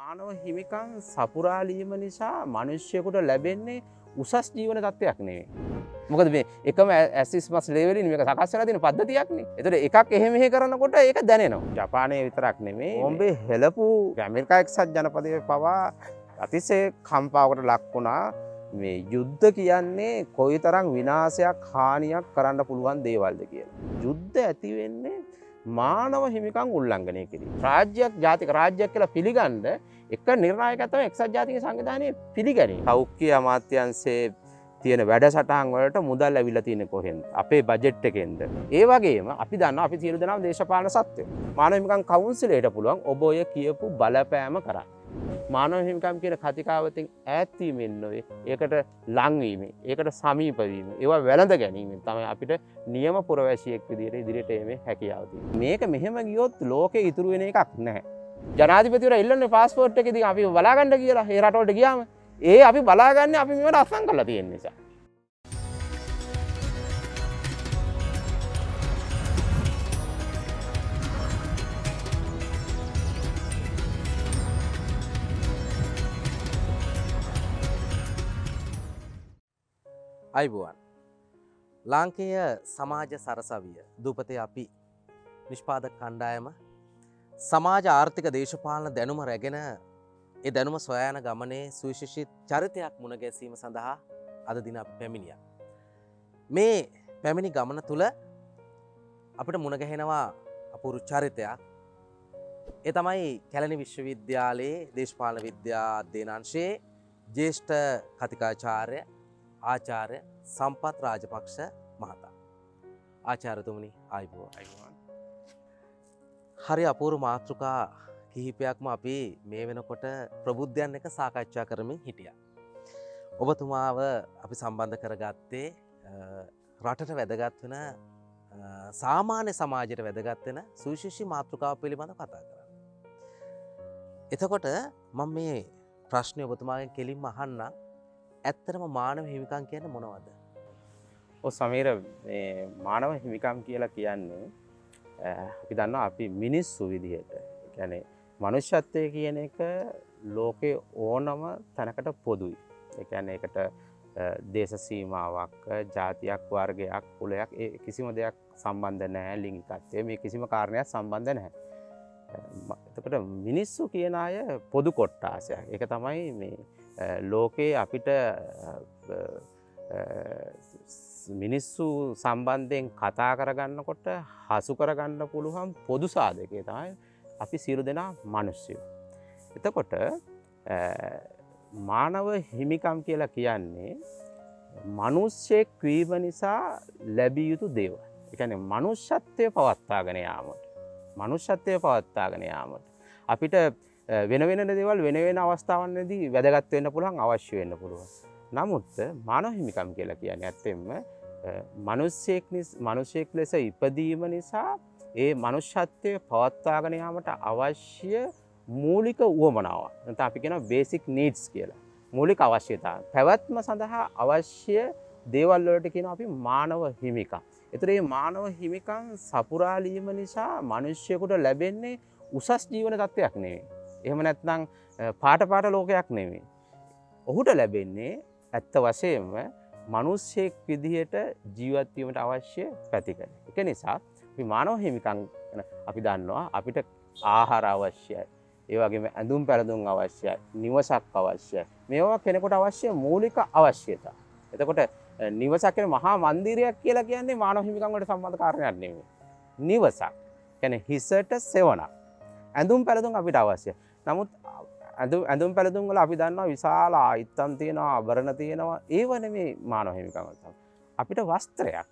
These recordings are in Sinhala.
මානව හිමිකම් සපුරාලීම නිසා මිනිස්සුෙකුට ලැබෙන්නේ උසස් ජීවන තත්ත්වයක් නෙවෙයි. මොකද මේ එකම ඇසිස් මස් ලෙවලින් මේක සකස් වෙලා තියෙන පද්ධතියක්නේ. ඒතර එකක් එහෙ මෙහෙ කරනකොට ඒක දැනෙනවා. ජපානයේ විතරක් නෙමෙයි. බෝම්බේ හෙළපු ඇමරිකා එක්සත් ජනපදයේ පවා අතිශය කම්පාවකට ලක් වුණා. මේ යුද්ධ කියන්නේ කොයිතරම් විනාශයක් හානියක් කරන්න පුළුවන් දේවල්ද කියලා. යුද්ධ ඇති වෙන්නේ මානව හිමිකම් උල්ලංඝනය කිරීම. රාජ්‍යයක් ජාතික රාජ්‍යයක් කියලා පිළිගන්න එක නිර්ණායකයා තමයි එක්සත් ජාතික සංවිධානයේ පිළිගන්නේ. සෞඛ්‍ය අමාත්‍යාංශයේ තියෙන වැඩසටහන් වලට මුදල් ඇවිල්ලා තියෙන්නේ කොහෙන්ද? අපේ බජට් එකෙන්ද? ඒ වගේම අපි දන්නවා අපි සියලු දෙනාම දේශපාලන සත්වයෝ. මානව හිමිකම් කවුන්සිලයට පුළුවන් ඔබ ඔය කියපු බලපෑම කරන්න. මානව හිමිකම් කියන කතිකාවතෙන් ඈත් වීමෙන් නොවේ ඒකට ලං වීම, ඒකට සමීප වීම, ඒවා වැළඳ ගැනීම තමයි අපිට නියම පුරවැසියෙක් විදිහට ඉදිරියට එීමේ හැකියාව තියෙන්නේ. මේක මෙහෙම ගියොත් ලෝකේ ඉතුරු වෙන එකක් නැහැ. ජනාධිපතිවරයා ඉල්ලන්නේ પાස්පෝර්ට් එක ඉතින් අපි බලා ගන්න කියලා ඒ රටවලට ගියාම ඒ අපි බලාගන්නේ අපි මේවට අසං කරලා තියෙන නිසා. අයිබුවන් ලාංකේය සමාජ සරසවිය දූපතේ අපි නිෂ්පාදක කණ්ඩායම සමාජ ආර්ථික දේශපාලන දැනුම රැගෙන ඒ දැනුම සොයායන ගමනේ සුවිශේෂී චරිතයක් මුණ ගැසීම සඳහා අද දින අපි පැමිණියා. මේ පැමිණි ගමන තුල අපිට මුණ ගැහෙනවා අපූර්ව චරිතයක්. ඒ තමයි කැලණි විශ්වවිද්‍යාලයේ දේශපාලන විද්‍යා අධ්‍යයනාංශයේ ජ්‍යෙෂ්ඨ කතිකාචාර්ය ආචාර්ය සම්පත් රාජපක්ෂ මහතා. ආචාර්යතුමනි ආයුබෝවන්. හරි අපූර්ව මාතෘකා කිහිපයක්ම අපි මේ වෙනකොට ප්‍රබුද්ධයන් එක්ක සාකච්ඡා කරමින් හිටියා. ඔබතුමාව අපි සම්බන්ධ කරගත්තේ රටට වැදගත් වෙන සාමාන්‍ය සමාජයට වැදගත් වෙන සුවිශේෂී මාතෘකාවක් පිළිබඳව කතා කරන්න. එතකොට මම මේ ප්‍රශ්නේ ඔබතුමාගෙන් කෙලින්ම අහන්නම්. ඇත්තටම මානව හිමිකම් කියන්නේ මොනවද? සමීර මේ මානව හිමිකම් කියලා කියන්නේ අපි දන්නවා අපි මිනිස්සු විදිහට. ඒ කියන්නේ මනුෂ්‍යත්වය කියන එක ලෝකේ ඕනම තැනකට පොදුයි. ඒ කියන්නේ ඒකට දේශ සීමාවක්, ජාතියක්, වර්ගයක්, කුලයක් ඒ කිසිම දෙයක් සම්බන්ධ නැහැ. ලිංගිකත්වය මේ කිසිම කාරණයක් සම්බන්ධ නැහැ. එතකොට මිනිස්සු කියන අය පොදු කොට්ටාසයක්. ඒක තමයි මේ ලෝකයේ අපිට මිනිස්සු සම්බන්ධයෙන් කතා කරගන්නකොට හසු කරගන්න පුළුවන් පොදු සාධකය තමයි අපි සියලු දෙනා මිනිස්සුයෝ. එතකොට මානව හිමිකම් කියලා කියන්නේ මිනිස්සෙක් වීම නිසා ලැබිය යුතු දේවල්. ඒ කියන්නේ මනුෂ්‍යත්වය පවත්වාගෙන යාමට. මනුෂ්‍යත්වය පවත්වාගෙන යාමට අපිට වෙන වෙන දේවල් වෙන වෙන අවස්ථාවන්වලදී වැදගත් වෙන්න පුළුවන්, අවශ්‍ය වෙන්න පුළුවන්. නමුත් මානව හිමිකම් කියලා කියන්නේ ඇත්තෙන්ම මිනිසෙක් ලෙස ඉපදීම නිසා ඒ මනුෂ්‍යත්වය පවත්වාගෙන යාමට අවශ්‍ය මූලික උවමනාවක්. නැත්නම් අපි කියනවා බේසික් නීඩ්ස් කියලා. මූලික අවශ්‍යතා. පැවැත්ම සඳහා අවශ්‍ය දේවල් වලට කියනවා අපි මානව හිමිකම්. ඒතර මේ මානව හිමිකම් සපුරාලීම නිසා මිනිස්සුෙකුට ලැබෙන්නේ උසස් ජීවන තත්ත්වයක් නෙවෙයි. එහෙම නැත්නම් පාට ලෝකයක් නෙවෙයි. ඔහුට ලැබෙන්නේ ඇත්ත වශයෙන්ම මිනිස්සෙක් විදිහට ජීවත් වීමට අවශ්‍ය පැතිකඩ. ඒක නිසා අපි මානව හිමිකම් අපි දන්නවා අපිට ආහාර අවශ්‍යයි. ඒ වගේම ඇඳුම් පැළඳුම් අවශ්‍යයි. නිවසක් අවශ්‍යයි. මේවා කෙනෙකුට අවශ්‍ය මූලික අවශ්‍යතා. එතකොට නිවසක් කියන මහා මන්දිරයක් කියලා කියන්නේ මානව හිමිකම් වලට සම්බන්ධ කාරණයක් නෙවෙයි. නිවසක් කියන්නේ හිසට සෙවණක්. ඇඳුම් පැළඳුම් අපිට අවශ්‍යයි. නමුත් ඇඳුම් පැළඳුම් වල අපි දන්නවා විශාල ආයිත්තම් තියෙනවා, ආභරණ තියෙනවා. ඒව නෙමෙයි මානව හිමිකම තමයි. අපිට වස්ත්‍රයක්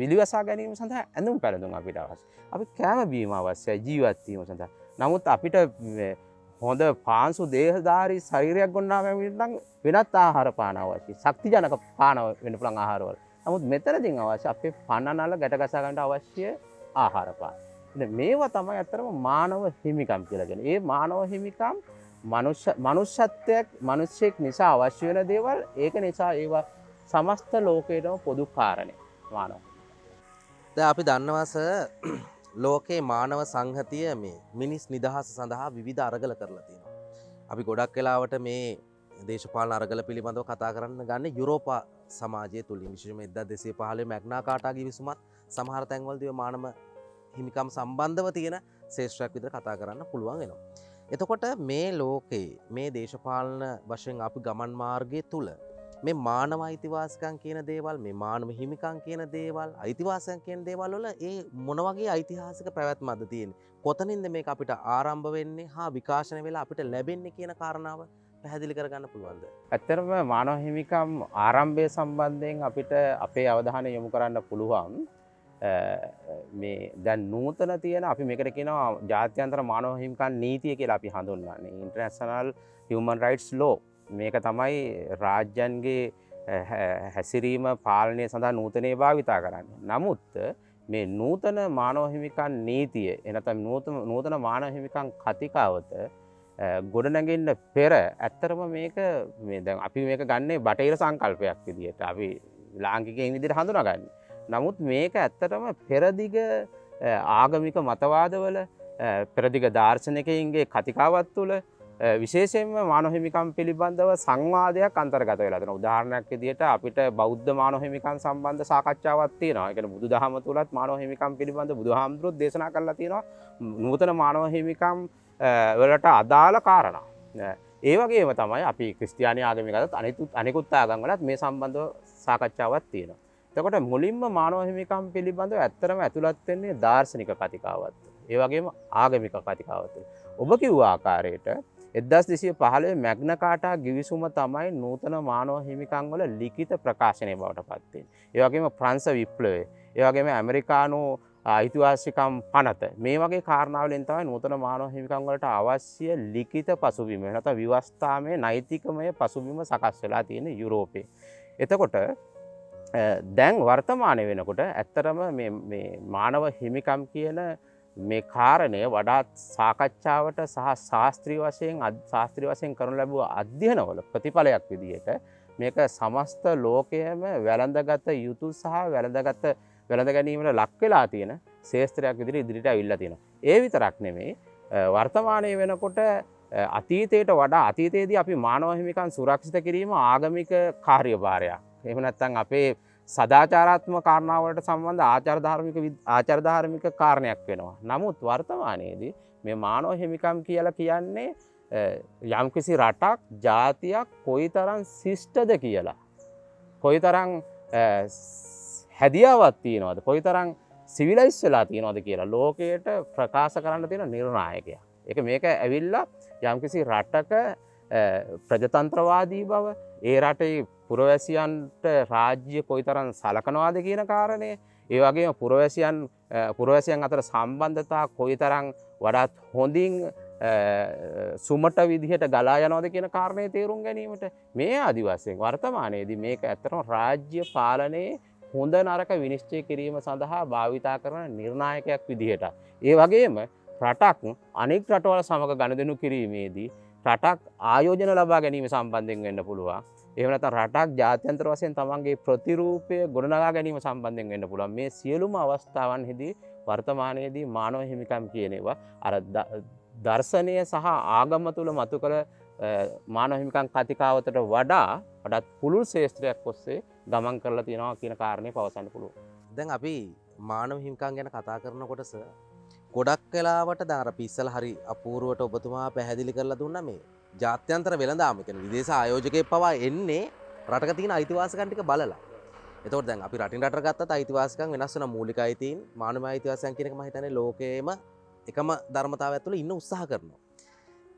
විලිවසා ගැනීම සඳහා ඇඳුම් පැළඳුම් අපිට අවශ්‍යයි. අපි කෑම බීම අවශ්‍යයි ජීවත් වීම සඳහා. නමුත් අපිට හොඳ පාංශු දේහධාරී ශරීරයක් ගොන්නාම නම් වෙනත් ආහාර පාන අවශ්‍යයි. ශක්තිජනක පාන වෙන්න පුළුවන් ආහාරවල. නමුත් මෙතනදී අවශ්‍ය අපේ පන්නනල ගැට ගසා ගන්නට අවශ්‍ය ආහාර පාන. මේවා තමයි අතරම මානව හිමිකම් කියලා කියන්නේ. ඒ මානව හිමිකම් මනුෂ්‍යත්වයක් මිනිසෙක් නිසා අවශ්‍ය වෙන දේවල් ඒක නිසා ඒවා සමස්ත ලෝකයේම පොදු කාරණේ මානව. දැන් අපි දන්නවා සර් ලෝකේ මානව සංහතිය මේ මිනිස් නිදහස සඳහා විවිධ අරගල කරලා තියෙනවා. අපි ගොඩක් වෙලාවට මේ දේශපාලන අරගල පිළිබඳව කතා කරන්න ගන්න යුරෝපා සමාජය තුළින් විශේෂයෙන්ම 1215 මැග්නා කාටා ගිවිසුමත් සමහර තැන්වලදී මානව හිමිකම් සම්බන්ධව තියෙන ශේෂ්ත්‍රයක් විදිහට කතා කරන්න පුළුවන් වෙනවා. එතකොට මේ ලෝකේ මේ දේශපාලන වශයෙන් අපි ගමන් මාර්ගය තුල මේ මානව අයිතිවාසිකම් කියන දේවල් මේ මානව හිමිකම් කියන දේවල් අයිතිවාසිකම් කියන දේවල් වල ඒ මොන වගේ ඓතිහාසික පැවැත්මක්ද තියෙන්නේ කොතනින්ද මේක අපිට ආරම්භ වෙන්නේ හා විකාශනය වෙලා අපිට ලැබෙන්නේ කියන කාරණාව පැහැදිලි කරගන්න පුළුවන්ද? ඇත්තටම මානව හිමිකම් ආරම්භය සම්බන්ධයෙන් අපිට අපේ අවධානය යොමු කරන්න පුළුවන් මේ දැන් නූතන තියෙන අපි මේකට කියනවා ජාත්‍යන්තර මානව හිමිකම් නීතිය කියලා අපි හඳුන්වන්නේ ඉන්ටර්නැෂනල් හියුමන් රයිට්ස් ලෝ. මේක තමයි රාජ්‍යන්ගේ හැසිරීම පාලනය සඳහා නූතනයේ භාවිතා කරන්නේ. නමුත් මේ නූතන මානව හිමිකම් නීතිය එනතම් නූතන මානව හිමිකම් කතිකාවත ගොඩනැගෙන්න පෙර ඇත්තටම මේක මේ දැන් අපි මේක ගන්නේ බටහිර සංකල්පයක් විදිහට අපි ලාංකිකයින් විදිහට හඳුනාගන්නේ. නමුත් මේක ඇත්තටම පෙරදිග ආගමික මතවාදවල පෙරදිග දාර්ශනිකයින්ගේ කතිකාවත් තුළ විශේෂයෙන්ම මානව හිමිකම් පිළිබඳව සංවාදයක් අන්තර්ගත වෙලා තියෙනවා. උදාහරණයක් විදිහට අපිට බෞද්ධ මානව හිමිකම් සම්බන්ධ සාකච්ඡාවක් තියෙනවා. ඒ කියන්නේ බුදුදහම තුලත් මානව හිමිකම් පිළිබඳ බුදුහාමුදුරුවෝ දේශනා කරලා තියෙනවා. නූතන මානව හිමිකම් වලට අදාළ කාරණා. ඒ වගේම තමයි අපි ක්‍රිස්තියානි ආගමිකයන්ට අනිකුත් ආගම් වලත් මේ සම්බන්ධව සාකච්ඡාවක් තියෙනවා. එතකොට මුලින්ම මානව හිමිකම් පිළිබඳව ඇත්තටම ඇතුළත් වෙන්නේ දාර්ශනික කතිකාවත්. ඒ වගේම ආගමික කතිකාවත්. ඔබ කිව්ව ආකාරයට 1215 මැග්නා කාටා ගිවිසුම තමයි නූතන මානව හිමිකම් වල ලිඛිත ප්‍රකාශනය බවට පත් වෙන්නේ. ඒ වගේම ප්‍රංශ විප්ලවය, ඒ වගේම ඇමරිකානු අයිතිවාසිකම් පනත මේ වගේ කාරණා වලින් තමයි නූතන මානව හිමිකම් වලට අවශ්‍ය ලිඛිත පසුබිම නැත්නම් විවස්ථාමය නෛතිකමය පසුබිම සකස් වෙලා තියෙන යුරෝපේ. එතකොට දැන් වර්තමානයේ වෙනකොට ඇත්තටම මේ මානව හිමිකම් කියන මේ කාරණය වඩාත් සාකච්ඡාවට සහ ශාස්ත්‍රීය වශයෙන් කරනු ලැබුව අධ්‍යයනවල ප්‍රතිඵලයක් විදිහට මේක සමස්ත ලෝකයේම වැළඳගත යුතු සහ වැළඳ ගැනීමට ලක් වෙලා තියෙන ශාස්ත්‍රයක් විදිහට ඉදිරියට අවිල්ලා තියෙනවා. ඒ විතරක් නෙමෙයි වර්තමානයේ වෙනකොට අතීතයට වඩා අතීතයේදී අපි මානව හිමිකම් සුරක්ෂිත කිරීම ආගමික කාර්යභාරයක්. එහෙම නැත්නම් අපේ සදාචාරාත්මක කාරණාවලට සම්බන්ධ ආචාර ධාර්මික කාරණයක් වෙනවා. නමුත් වර්තමානයේදී මේ මානව හිමිකම් කියලා කියන්නේ යම්කිසි රටක් ජාතියක් කොයිතරම් ශිෂ්ටද කියලා. කොයිතරම් හැදියාවක් තියෙනවද? කොයිතරම් සිවිලයිස් වෙලා තියෙනවද කියලා ලෝකයට ප්‍රකාශ කරන්න තියෙන නිර්ණායකයක්. මේක ඇවිල්ලා යම්කිසි රටක ප්‍රජතන්ත්‍රවාදී බව ඒ රටේ පුරවැසියන්ට රාජ්‍ය කොයිතරම් සලකනවාද කියන කාරණය, ඒ වගේම පුරවැසියන් අතර සම්බන්ධතා කොයිතරම් වඩාත් හොඳින් සුමට විදිහට ගලා යනවාද කියන කාරණය තේරුම් ගැනීමට මේ ආදි වශයෙන් වර්තමානයේදී මේක ඇත්තටම රාජ්‍ය පාලනයේ හොඳ නරක විනිශ්චය කිරීම සඳහා භාවිතා කරන නිර්ණායකයක් විදිහට. ඒ වගේම රටක් අනෙක් රටවල් සමග ගනුදෙනු කිරීමේදී රටක් ආයෝජන ලබා ගැනීම සම්බන්ධයෙන් වෙන්න පුළුවන්. එහෙම නැත්නම් රටක් ජාත්‍යන්තර වශයෙන් තමන්ගේ ප්‍රතිරූපය ගොඩනගා ගැනීම සම්බන්ධයෙන් වෙන්න පුළුවන්. මේ සියලුම අවස්ථාවන්හිදී වර්තමානයේදී මානව හිමිකම් කියන ඒවා අර දර්ශනය සහ ආගම තුල මතු කළ මානව හිමිකම් කතිකාවතට වඩාත් පුළුල් ශාස්ත්‍රයක් ඔස්සේ ගමන් කරලා තියෙනවා කියන කාරණේ පවසන්න පුළුවන්. දැන් අපි මානව හිමිකම් ගැන කතා කරන කොටස ගොඩක් වෙලාවට දැන් අර පිස්සල හරි අපූර්වට ඔබතුමා පැහැදිලි කරලා දුන්නා මේ ජාත්‍යන්තර වෙළඳාම කියන්නේ විදේශ ආයෝජකයෙක් පවා එන්නේ රටක තියෙන අයිතිවාසිකම් ටික බලලා. එතකොට දැන් අපි රටින් රටට ගත්තත් අයිතිවාසිකම් වෙනස් වෙන මූලික අයිතීන් මානව අයිතිවාසිකම් කියන එක මම හිතන්නේ ලෝකයේම එකම ධර්මතාවයක් තුළ ඉන්න උත්සාහ කරනවා.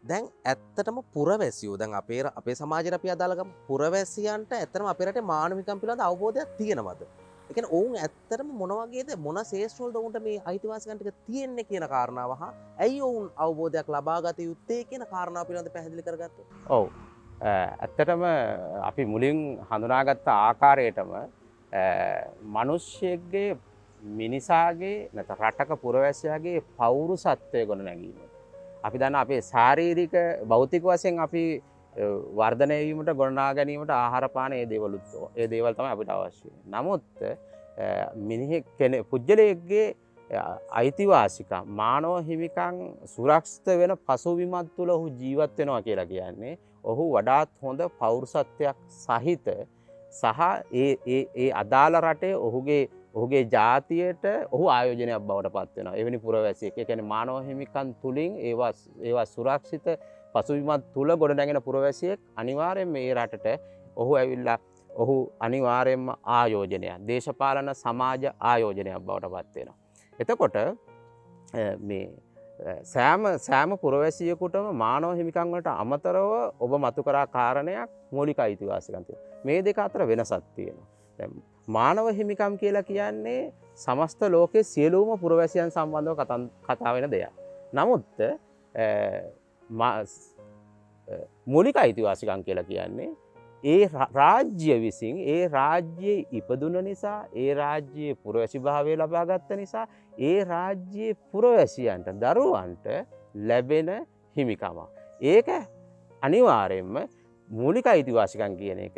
දැන් ඇත්තටම පුරවැසියෝ දැන් අපේ සමාජයට අපි අදාළ ගමු පුරවැසියන්ට ඇත්තටම අපේ රටේ මානව හිමිකම් පිළිබඳ අවබෝධයක් තියෙනවද? ඒ කියන්නේ ඔවුන් ඇත්තටම මොන වගේද මොන ශේෂ්ත්‍රවලද ඔවුන්ට මේ අයිතිවාසිකම් ටික තියෙන්නේ කියන කාරණාව හා ඇයි ඔවුන් අවබෝධයක් ලබා ගත යුත්තේ කියන කාරණාව පිළිබඳ පැහැදිලි කරගත්තොත්. ඔව්. ඇත්තටම අපි මුලින් හඳුනාගත්ත ආකාරයටම මිනිස්සෙක්ගේ මිනිසාගේ නැත්නම් රටක පුරවැසියාගේ පෞරුසත්වය ගොඩනැගීම. අපි දන්න අපේ ශාරීරික භෞතික වශයෙන් අපි වර්ධනය වීමට ගොඩනගා ගැනීමට ආහාර පාන ඒ දේවල් තමයි අපිට අවශ්‍ය වෙන්නේ. නමුත් පුජ්‍යලයේගේ අයිතිවාසිකම් මානව හිමිකම් සුරක්ෂිත වෙන පසුබිමක් තුළ ඔහු ජීවත් වෙනවා කියලා කියන්නේ ඔහු වඩාත් හොඳ පෞරුෂත්වයක් සහිත සහ ඒ අදාළ රටේ ඔහුගේ ජාතියට ඔහු ආයෝජනයක් බවට පත් වෙනවා. එවැනි පුරවැසියෙක්. ඒ කියන්නේ මානව හිමිකම් තුලින් ඒවා සුරක්ෂිත පසුබිමක් තුල ගොඩනැගෙන පුරවැසියෙක් අනිවාර්යයෙන්ම මේ රටට ඔහු අනිවාර්යයෙන්ම ආයෝජනයක්. දේශපාලන සමාජ ආයෝජනයක් බවට පත් වෙනවා. එතකොට මේ සෑම පුරවැසියෙකුටම මානව හිමිකම් වලට අමතරව ඔබ මතු කරා කාරණයක් මූලික අයිතිවාසිකම් තියෙනවා. මේ දෙක අතර වෙනසක් තියෙනවා. දැන් මානව හිමිකම් කියලා කියන්නේ සමස්ත ලෝකයේ සියලුම පුරවැසියන් සම්බන්ධව කතා වෙන දෙයක්. නමුත් මූලික අයිතිවාසිකම් කියලා කියන්නේ ඒ රාජ්‍ය විසින් ඒ රාජ්‍යයේ ඉපදුන නිසා ඒ රාජ්‍යයේ පුරවැසි භාවය ලබා ගත්ත නිසා ඒ රාජ්‍යයේ පුරවැසියන්ට දරුවන්ට ලැබෙන හිමිකම. ඒක අනිවාර්යයෙන්ම මූලික අයිතිවාසිකම් කියන එක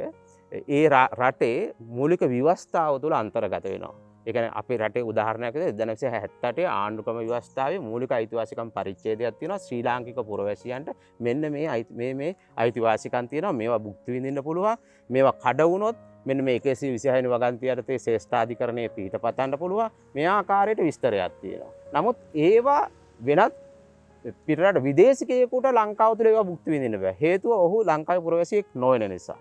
ඒ රටේ මූලික ව්‍යවස්ථාව තුළ අන්තර්ගත වෙනවා. ඒ කියන්නේ අපේ රටේ උදාහරණයක් විදිහට 1978 ආණ්ඩුක්‍රම ව්‍යවස්ථාවේ මූලික අයිතිවාසිකම් පරිච්ඡේදයක් තියෙනවා. ශ්‍රී ලාංකික පුරවැසියන්ට මෙන්න මේ අයිතිවාසිකම් තියෙනවා. මේවා භුක්ති විඳින්න පුළුවන්. මේවා කඩ වුණොත් මෙන්න මේ 126 වෙනි වගන්තිය යටතේ ශ්‍රේෂ්ඨාධිකරණයේ පිටපතන්න පුළුවන්. මේ ආකාරයට විස්තරයක් තියෙනවා. නමුත් ඒවා වෙනත් පිටරට විදේශිකයෙකුට ලංකාව තුළ ඒවා භුක්ති විඳින්න බෑ. හේතුව ඔහු ලංකාවේ පුරවැසියෙක් නොවන නිසා.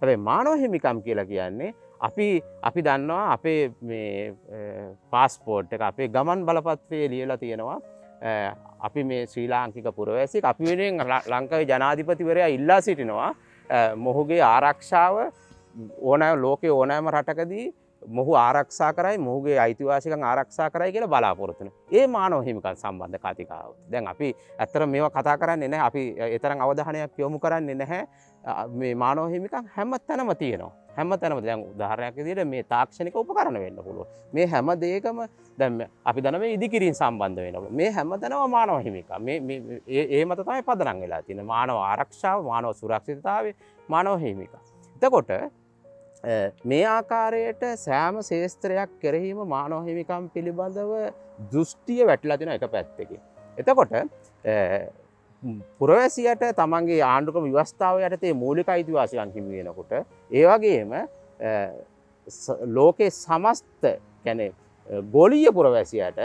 හැබැයි මානව හිමිකම් කියලා කියන්නේ අපි දන්නවා අපේ මේ පාස්පෝර්ට් එක අපේ ගමන් බලපත්‍රයේ ලියලා තියෙනවා අපි මේ ශ්‍රී ලාංකික පුරවැසියෙක් අපි වෙනුවෙන් ලංකාවේ ජනාධිපතිවරයා ඉල්ලා සිටිනවා මොහුගේ ආරක්ෂාව ලෝකයේ ඕනෑම රටකදී මොහු ආරක්ෂා කරයි මොහුගේ අයිතිවාසිකම් ආරක්ෂා කරයි කියලා බලාපොරොත්තු වෙනවා. ඒ මානව හිමිකම් සම්බන්ධ කතිකාව. දැන් අපි ඇත්තට මේවා කතා කරන්නේ නැහැ. අපි ඒ තරම් අවධානයක් යොමු කරන්නේ නැහැ. මේ මානව හිමිකම් හැම තැනම තියෙනවා. හැම තැනම දැන් උදාහරණයක් විදිහට මේ තාක්ෂණික උපකරණ වෙන්න පුළුවන්. මේ හැම දෙයකම දැන් අපි දන්න මේ ඉදිකිරීම සම්බන්ධ වෙනවා. මේ හැම තැනම මානව හිමිකම්. මේ මත තමයි පදනම් වෙලා තියෙන්නේ. මානව ආරක්ෂාව, මානව සුරක්ෂිතතාවය, මානව හිමිකම්. එතකොට මේ ආකාරයට සෑම ශේස්ත්‍රයක් කෙරෙහිම මානව හිමිකම් පිළිබඳව දෘෂ්ටිය වැටලා තියෙන එක පැත්තකින්. එතකොට පුරවැසියට තමන්ගේ ආණ්ඩුක්‍රම ව්‍යවස්ථාව යටතේ මූලික අයිතිවාසිකම් හිමි වෙනකොට ඒ වගේම ලෝකේ සමස්ත කියන්නේ ගෝලීය පුරවැසියට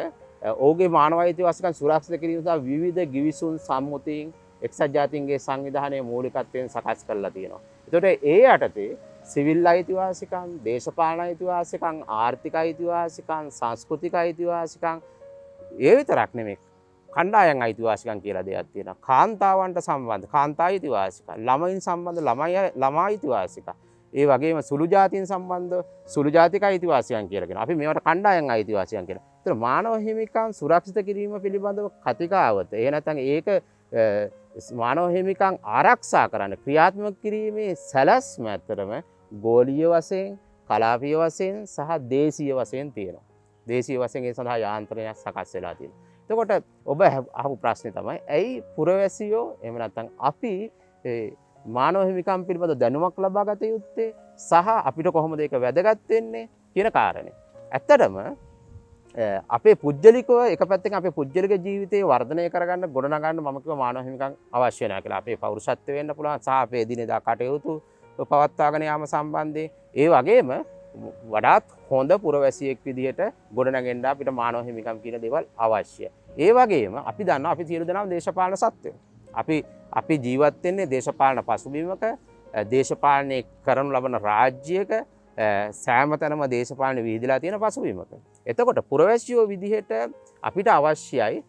ඔහුගේ මානව අයිතිවාසිකම් සුරක්ෂිත කිරීම සඳහා විවිධ ගිවිසුම් සම්මුතීන් එක්සත් ජාතීන්ගේ සංවිධානයේ මූලිකත්වයෙන් සකස් කරලා තියෙනවා. එතකොට ඒ යටතේ සිවිල් අයිතිවාසිකම්, දේශපාලන අයිතිවාසිකම්, ආර්ථික අයිතිවාසිකම්, සංස්කෘතික අයිතිවාසිකම් ඒ විතරක් නෙමෙයි කණ්ඩායම් අයිතිවාසිකම් කියලා දෙයක් තියෙනවා. කාන්තාවන්ට සම්බන්ධ කාන්තා අයිතිවාසිකම්, ළමයින් සම්බන්ධ ළමා අයිතිවාසිකම්, ඒ වගේම සුළු ජාතීන් සම්බන්ධ සුළු ජාතික අයිතිවාසිකම් කියලා කියනවා. අපි මේවට කණ්ඩායම් අයිතිවාසිකම් කියනවා. ඒතර මානව හිමිකම් සුරක්ෂිත කිරීම පිළිබඳව කතිකාවත. ඒ නැත්නම් ඒක මානව හිමිකම් ආරක්ෂා කරන්න ක්‍රියාත්මක කිරීමේ සැලැස්ම ඇත්තටම ගෝලීය වශයෙන්, කලාපීය වශයෙන් සහ දේශීය වශයෙන් තියෙනවා. දේශීය වශයෙන් ඒ සඳහා යාන්ත්‍රණයක් සකස් වෙලා තියෙනවා. එතකොට ඔබ අහපු ප්‍රශ්නේ තමයි ඇයි පුරවැසියෝ එහෙම නැත්නම් අපි මානව හිමිකම් පිළිබඳ දැනුමක් ලබා ගත යුත්තේ සහ අපිට කොහොමද ඒක වැදගත් වෙන්නේ කියන කාරණේ. ඇත්තටම අපේ පුජ්‍යලිකව එක පැත්තකින් අපේ පුජ්‍යලික ජීවිතේ වර්ධනය කරගන්න ගොඩනගන්න මම කිව්ව මානව හිමිකම් අවශ්‍ය නැහැ කියලා. අපේ පෞරුෂත්වය වෙන්න පුළුවන් සහ අපේ එදිනෙදා කටයුතු පවත්වාගෙන යාම සම්බන්ධයෙන් ඒ වගේම වඩාත් හොඳ පුරවැසියෙක් විදිහට ගොඩනගෙන්න අපිට මානව හිමිකම් කියන දේවල් අවශ්‍යයි. ඒ වගේම අපි දන්නවා අපි සියලු දෙනාම දේශපාලන සත්වයෝ. අපි ජීවත් වෙන්නේ දේශපාලන පසුබිමක, දේශපාලනය කරනු ලබන රාජ්‍යයක, සෑම තැනම දේශපාලන විහිදලා තියෙන පසුබිමක. එතකොට පුරවැසියෝ විදිහට අපිට අවශ්‍යයි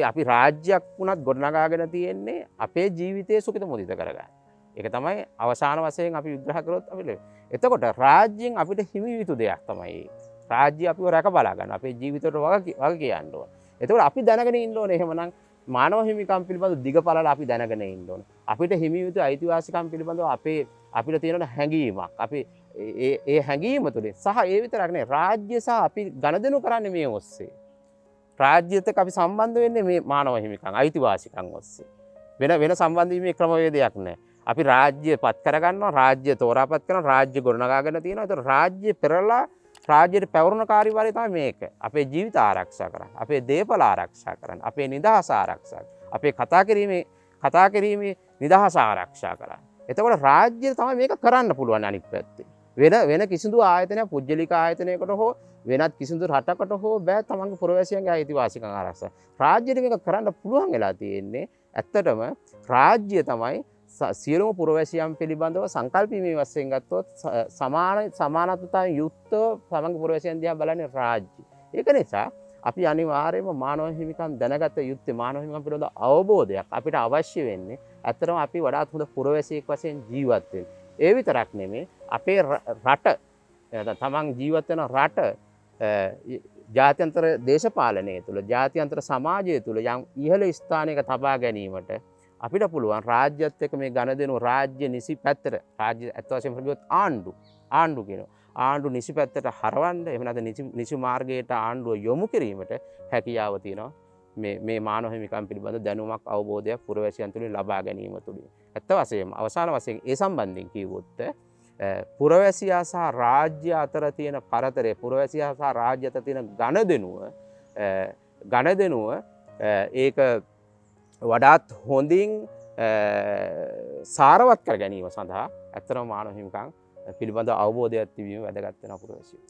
අපි රාජ්‍යයක් වුණත් ගොඩනගාගෙන තියෙන්නේ අපේ ජීවිතයේ සුඛිත මුදිත කරගන්න. ඒක තමයි අවසාන වශයෙන් අපි විග්‍රහ කරොත් අපිට. එතකොට රාජ්‍යයෙන් අපිට හිමි යුතු දෙයක් තමයි. රාජ්‍ය අපිව රැක බලා ගන්න. අපේ ජීවිතේට වග කියන්න ඕන. එතකොට අපි දැනගෙන ඉන්න ඕනේ එහෙමනම් මානව හිමිකම් පිළිබඳව දිගපළල අපි දැනගෙන ඉන්න ඕන. අපිට හිමි යුතු අයිතිවාසිකම් පිළිබඳව අපිට තියෙන හැඟීමක්. අපි ඒ හැඟීම තුළින් සහ ඒ විතරක් නෙවෙයි රාජ්‍ය සහ අපි ගනුදෙනු කරන්නේ මේ ඔස්සේ. රාජ්‍යයත් එක්ක අපි සම්බන්ධ වෙන්නේ මේ මානව හිමිකම් අයිතිවාසිකම් ඔස්සේ. වෙන සම්බන්ධ වීමේ ක්‍රමවේදයක් නැහැ. අපි රාජ්‍ය පත් කරගන්නවා, රාජ්‍ය තෝරාපත් කරනවා, රාජ්‍ය ගොඩනගාගෙන තියෙනවා. ඒතර රාජ්‍ය පෙරලා රාජ්‍යයට පැවරුණ කාර්යභාරය තමයි මේක. අපේ ජීවිත ආරක්ෂා කරන්න, අපේ දේපල ආරක්ෂා කරන්න, අපේ නිදහස ආරක්ෂා කරන්න, අපේ කතා කිරීමේ නිදහස ආරක්ෂා කරන්න. එතකොට රාජ්‍යය තමයි මේක කරන්න පුළුවන් අනිත් පැත්තේ. වෙන කිසිදු ආයතනයක් පුජ්‍යලික ආයතනයකට හෝ වෙනත් කිසිදු රටකට හෝ බෑ තමන්ගේ පුරවැසියන්ගේ අයිතිවාසිකම් ආරක්ෂා. රාජ්‍යයට මේක කරන්න පුළුවන් වෙලා තියෙන්නේ ඇත්තටම රාජ්‍ය තමයි සියලුම පුරවැසියන් පිළිබඳව සංකල්පීමේ වශයෙන් ගත්තොත් සමානත්වතාවයෙන් යුක්තව තමන්ගේ පුරවැසියන් දිහා බලන්නේ රාජ්‍ය. ඒක නිසා අපි අනිවාර්යයෙන්ම මානව හිමිකම් දැනගත යුත්තේ මානව හිමිකම් පිළිබඳ අවබෝධයක් අපිට අවශ්‍ය වෙන්නේ. ඇත්තටම අපි වඩාත් හොඳ පුරවැසියෙක් වශයෙන් ජීවත් වෙන්න. ඒ විතරක් නෙමෙයි අපේ රට තමන් ජීවත් වෙන රට ජාත්‍යන්තර දේශපාලනය තුළ ජාත්‍යන්තර සමාජය තුළ යම් ඉහළ ස්ථානයක තබා ගැනීමට අපිට පුළුවන් රාජ්‍යත් එක්ක මේ ගනුදෙනු රාජ්‍ය නිසි පැත්තට රාජ්‍ය ඇත්ත වශයෙන්ම කියොත් ආණ්ඩු කියනවා. ආණ්ඩු නිසි පැත්තට හරවන්න එහෙම නැත්නම් නිසි මාර්ගයට ආණ්ඩුව යොමු කිරීමට හැකියාව තියෙනවා. මේ මානව හිමිකම් පිළිබඳ දැනුමක් අවබෝධයක් පුරවැසියන් තුළින් ලබා ගැනීම තුළින්. ඇත්ත වශයෙන්ම අවසාන වශයෙන් ඒ සම්බන්ධයෙන් කිව්වොත් පුරවැසියා සහ රාජ්‍ය අතර තියෙන පරතරය පුරවැසියා සහ රාජ්‍ය අතර තියෙන ගණදෙනුව ඒක වඩාත් හොඳින් සාරවත් කර ගැනීම සඳහා ඇත්තටම මානව හිමිකම් පිළිබඳ අවබෝධයක් තිබීම වැදගත් වෙනවා පුරවැසියෝ.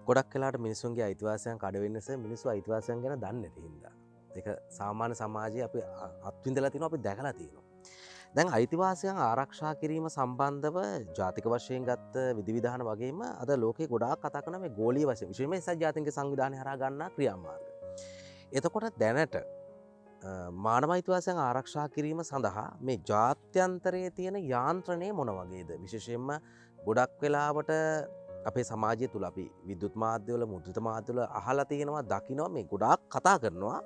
ගොඩක් වෙලාට මිනිසුන්ගේ අයිතිවාසිකම් කඩ වෙන්නස මිනිස්සු අයිතිවාසිකම් ගැන දන්නේ නැති හින්දා. ඒක සාමාන්‍ය සමාජයේ අපි අත්විඳලා තියෙනවා අපි දැකලා තියෙනවා. දැන් අයිතිවාසිකම් ආරක්ෂා කිරීම සම්බන්ධව ජාතික වශයෙන් ගත්ත විධිවිධාන වගේම අද ලෝකේ ගොඩාක් කතා කරන මේ ගෝලීය වශයෙන් විශේෂයෙන්ම එක්සත් ජාතීන්ගේ සංවිධානය හරහා ගන්නා ක්‍රියාමාර්ග. එතකොට දැනට මානව අයිතිවාසිකම් ආරක්ෂා කිරීම සඳහා මේ ජාත්‍යන්තරයේ තියෙන යාන්ත්‍රණය මොන වගේද? විශේෂයෙන්ම ගොඩක් වෙලාවට අපේ සමාජය තුළ අපි විද්‍යුත් මාධ්‍යවල මුද්‍රිත මාධ්‍යවල අහලා තියෙනවා දකිනවා මේ ගොඩාක් කතා කරනවා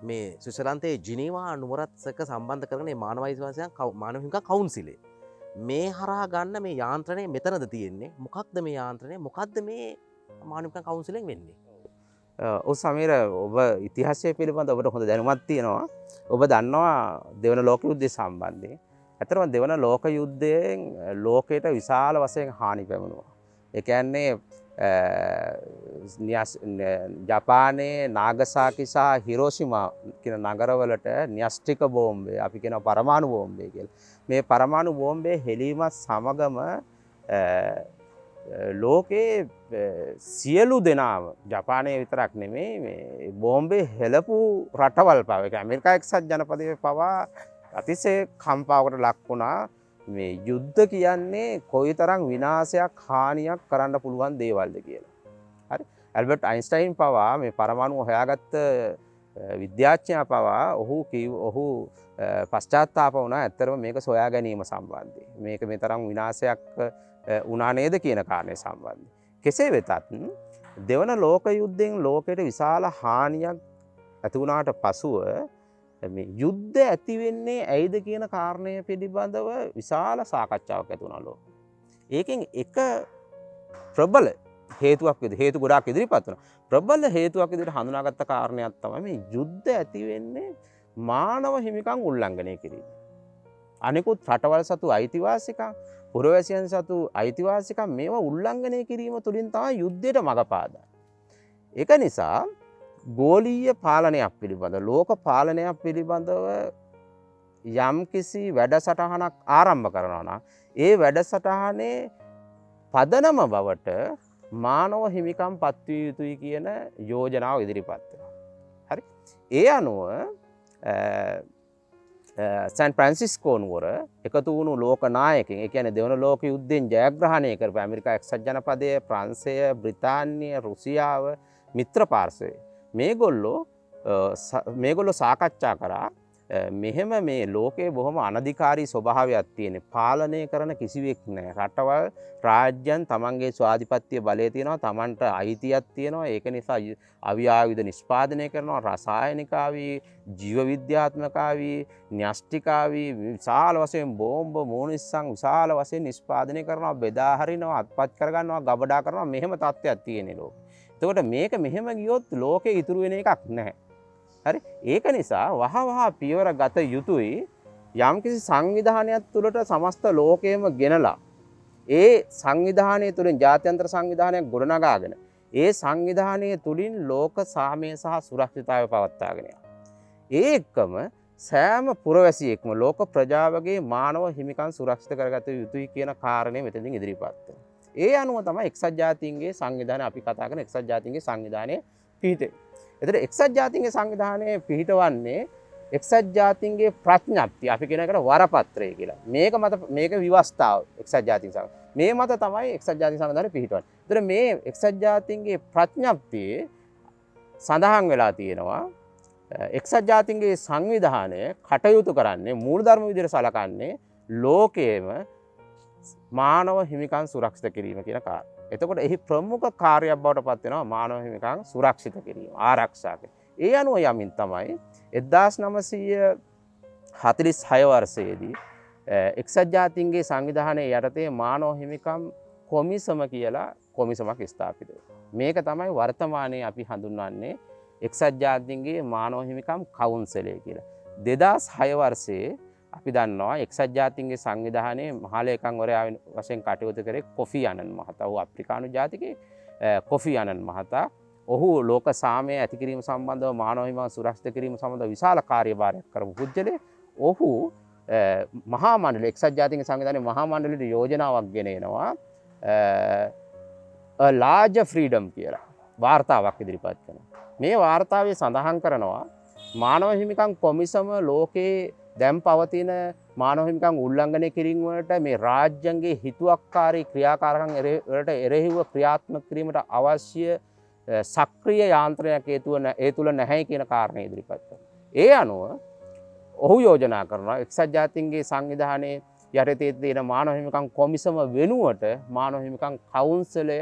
මේ ස්විට්සර්ලන්තයේ ජිනීවා නුවරත් එක්ක සම්බන්ධ කරගෙන මේ මානව අයිතිවාසිකම් මානව හිමිකම් කවුන්සිලේ මේ හරහා ගන්න මේ යාන්ත්‍රණය මෙතනද තියෙන්නේ. මොකක්ද මේ යාන්ත්‍රණය? මොකක්ද මේ මානව හිමිකම් කවුන්සිලෙන් වෙන්නේ? ඔව් සමීර ඔබ ඉතිහාසය පිළිබඳ ඔබට හොඳ දැනුමක් තියෙනවා. ඔබ දන්නවා දෙවන ලෝක යුද්ධය සම්බන්ධයෙන්. ඇත්තටම දෙවන ලෝක යුද්ධයෙන් ලෝකයට විශාල වශයෙන් හානි පැමුණුවා. ඒ කියන්නේ ජපානයේ නාගසාකි සහ හිරෝෂිමා කියන නගරවලට න්‍යෂ්ටික බෝම්බය අපි කියන පරමාණු බෝම්බය කියලා. මේ පරමාණු බෝම්බය හෙලීමත් සමගම ලෝකයේ සියලු දෙනාම ජපානයේ විතරක් නෙමෙයි මේ බෝම්බේ හෙලපු රටවල් පවා ඒක ඇමරිකා එක්සත් ජනපදයේ පවා අතිශය කම්පාවකට ලක් වුණා. මේ යුද්ධ කියන්නේ කොයිතරම් විනාශයක් හානියක් කරන්න පුළුවන් දේවල්ද කියලා. හරි. ඇල්බර්ට් අයින්ස්ටයින් පවා මේ පරමාණු හොයාගත්ත විද්‍යාඥයා පවා ඔහු පශ්චාත්තාප වුණා ඇත්තටම මේක සොයා ගැනීම සම්බන්ධයෙන්. මේක මේ තරම් විනාශයක් වුණා නේද කියන කාරණේ සම්බන්ධයෙන්. කෙසේ වෙතත් දෙවන ලෝක යුද්ධයෙන් ලෝකයට විශාල හානියක් ඇති වුණාට පසුව මේ යුද්ධ ඇති වෙන්නේ ඇයිද කියන කාරණය පිළිබඳව විශාල සාකච්ඡාවක් ඇති වුණා ලෝකෙ. ඒකෙන් එක ප්‍රබල හේතුවක් විදිහට හේතු ගොඩාක් ඉදිරිපත් වෙනවා. ප්‍රබල හේතුවක් විදිහට හඳුනාගත්ත කාරණයක් තමයි මේ යුද්ධ ඇති වෙන්නේ මානව හිමිකම් උල්ලංඝනය කිරීම. අනිකුත් රටවල් සතු අයිතිවාසිකම්, පුරවැසියන් සතු අයිතිවාසිකම් මේවා උල්ලංඝනය කිරීම තුළින් තමයි යුද්ධයට මඟ පාදන්නේ. ඒක නිසා ගෝලීය පාලනයක් පිළිබඳ ලෝක පාලනයක් පිළිබඳව යම් කිසි වැඩසටහනක් ආරම්භ කරනවා නම් ඒ වැඩසටහනේ පදනම බවට මානව හිමිකම් පත්විය යුතුයි කියන යෝජනාව ඉදිරිපත් වෙනවා. හරි. ඒ අනුව සෑන් ෆ්‍රැන්සිස්කෝ නුවර එකතු වුණු ලෝක නායකයන් ඒ කියන්නේ දෙවන ලෝක යුද්ධයෙන් ජයග්‍රහණය කරපු ඇමරිකා එක්සත් ජනපදය, ප්‍රංශය, බ්‍රිතාන්‍ය, රුසියාව මිත්‍ර පාර්ශවය මේගොල්ලෝ සාකච්ඡා කරා මෙහෙම මේ ලෝකයේ බොහොම අනධිකාරී ස්වභාවයක් තියෙන පාලනය කරන කිසිවෙක් නැහැ. රටවල් රාජ්‍යයන් තමන්ගේ ස්වාධිපත්‍ය බලය තියෙනවා, තමන්ට අයිතියක් තියෙනවා. ඒක නිසා අවි ආයුධ නිෂ්පාදනය කරනවා, රසායනික ආවි, ජීව විද්‍යාත්මක ආවි, න්‍යෂ්ටික ආවි, විශාල වශයෙන් බෝම්බ මූණිස්සන් විශාල වශයෙන් නිෂ්පාදනය කරනවා, බෙදා හරිනවා, අත්පත් කරගන්නවා, ගබඩා කරනවා. මෙහෙම තත්ත්වයක් තියෙන ලෝකෙ. එතකොට මේක මෙහෙම ගියොත් ලෝකේ ඉතුරු වෙන එකක් නැහැ. හරි. ඒක නිසා වහවහ පියවර ගත යුතුයි. යම්කිසි සංවිධානයක් තුළට සමස්ත ලෝකයම ගෙනලා ඒ සංවිධානය තුළින් ජාත්‍යන්තර සංවිධානයක් ගොඩනගාගෙන ඒ සංවිධානය තුළින් ලෝක සාමය සහ සුරක්ෂිතතාවය පවත්වාගෙන යනවා. ඒ එක්කම සෑම පුරවැසියෙක්ම ලෝක ප්‍රජාවගේ මානව හිමිකම් සුරක්ෂිත කරගත යුතුයි කියන කාරණය මෙතනින් ඉදිරිපත් වෙනවා. ඒ අනුව තමයි එක්සත් ජාතීන්ගේ සංවිධානය අපි කතා කරන එක්සත් ජාතීන්ගේ සංවිධානය පිහිටේ. එතකොට එක්සත් ජාතීන්ගේ සංවිධානය පිහිටවන්නේ එක්සත් ජාතීන්ගේ ප්‍රඥප්තිය අපි කියන එකට වරපත්‍රය කියලා. මේක විවස්ථාව එක්සත් ජාතීන් සංවිධානය. මේ මත තමයි එක්සත් ජාතීන් සංවිධානය පිහිටවන්නේ. එතකොට මේ එක්සත් ජාතීන්ගේ ප්‍රඥප්තියේ සඳහන් වෙලා තියෙනවා එක්සත් ජාතීන්ගේ සංවිධානය කටයුතු කරන්නේ මූලධර්ම විදිහට සලකන්නේ ලෝකයේම මානව හිමිකම් සුරක්ෂිත කිරීම කියන කාර්යය. එතකොට එහි ප්‍රමුඛ කාර්යයක් බවට පත් වෙනවා මානව හිමිකම් සුරක්ෂිත කිරීම, ආරක්ෂා කිරීම. ඒ අනුව යමින් තමයි 1946 වර්ෂයේදී එක්සත් ජාතීන්ගේ සංවිධානයේ යටතේ මානව හිමිකම් කොමිසම කියලා කොමිසමක් ස්ථාපිත වෙනවා. මේක තමයි වර්තමානයේ අපි හඳුන්වන්නේ එක්සත් ජාතීන්ගේ මානව හිමිකම් කවුන්සලය කියලා. 2006 වර්ෂයේ අපි දන්නවා එක්සත් ජාතීන්ගේ සංවිධානයේ මහලේකම්වරයා වශයෙන් කටයුතු කරේ කොෆි අනන් මහතා. ඔහු අප්‍රිකානු ජාතිකයෙක්. කොෆි අනන් මහතා. ඔහු ලෝක සාමය ඇති කිරීම සම්බන්ධව මානව හිමිකම් සුරක්ෂිත කිරීම සම්බන්ධව විශාල කාර්යභාරයක් කරපු පුද්ගලයෙක්. ඔහු මහා මණ්ඩල එක්සත් ජාතීන්ගේ සංවිධානයේ මහා මණ්ඩලයට යෝජනාවක් ගෙන එනවා. a larger freedom කියලා වාර්තාවක් ඉදිරිපත් කරනවා. මේ වාර්තාවේ සඳහන් කරනවා මානව හිමිකම් කොමිසම ලෝකයේ දැන් පවතින මානව හිමිකම් උල්ලංඝනය කිරීම වලට මේ රාජ්‍යංගයේ හිතුවක්කාරී ක්‍රියාකාරකම් වලට එරෙහිව ක්‍රියාත්මක කිරීමට අවශ්‍ය සක්‍රීය යාන්ත්‍රණයක් ඒ තුල නැහැ කියන කාරණය ඉදිරිපත් කරනවා. ඒ අනුව ඔහු යෝජනා කරනවා එක්සත් ජාතීන්ගේ සංවිධානයේ යටතේ තියෙන මානව හිමිකම් කොමිසම වෙනුවට මානව හිමිකම් කවුන්සලය